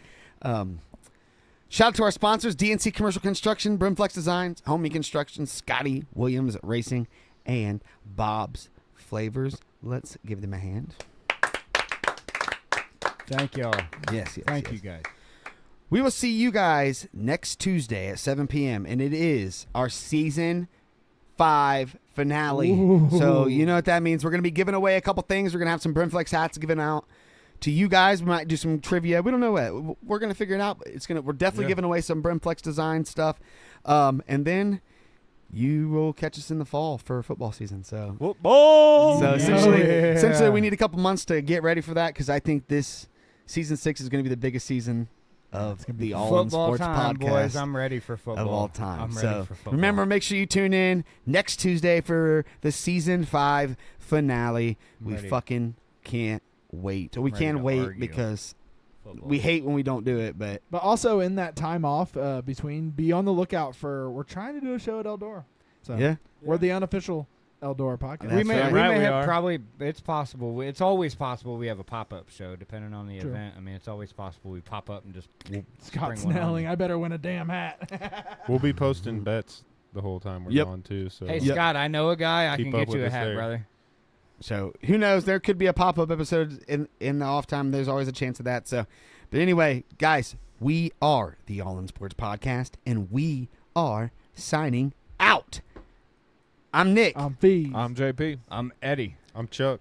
Shout out to our sponsors, DNC Commercial Construction, Brimflex Designs, Homey Construction, Scotty Williams Racing, and Bob's Flavors. Let's give them a hand. Thank y'all. Yes. Thank you guys. We will see you guys next Tuesday at 7 p.m. and it is our season 5 finale. Ooh. So you know what that means. We're going to be giving away a couple things. We're going to have some Brimflex hats given out to you guys. We might do some trivia. We don't know what. We're going to figure it out. We're definitely giving away some Brimflex design stuff. And then you will catch us in the fall for football season. So football. So essentially we need a couple months to get ready for that because I think this season 6 is going to be the biggest season of the All In Football Sports time, podcast boys. I'm ready for football of all time. I'm so ready for football. remember, make sure you tune in next Tuesday for the season 5 finale. We Ready. fucking can't wait. We Ready can't to wait argue. because we hate when we don't do it. But also in that time off between, be on the lookout for. We're trying to do a show at Eldora. So Yeah. we're the unofficial Eldora podcast. We may have probably. It's possible. It's always possible we have a pop-up show depending on the True. event. I mean, it's always possible we pop up and just Scott bring one on. Snelling, I better win a damn hat. We'll be posting bets the whole time we're Yep. gone too. So Hey Scott, I know a guy. I Keep can up get you with a us hat, there. brother. So who knows? There could be a pop-up episode in the off time. There's always a chance of that. So, but anyway, guys, we are the All In Sports podcast, and we are signing out. I'm Nick. I'm Fee. I'm JP. I'm Eddie. I'm Chuck.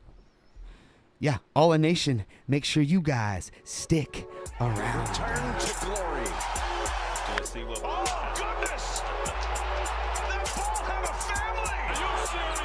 Yeah, All In Nation. Make sure you guys stick around. Return to glory. Gonna see what. Oh goodness! That ball have a family. Are you serious?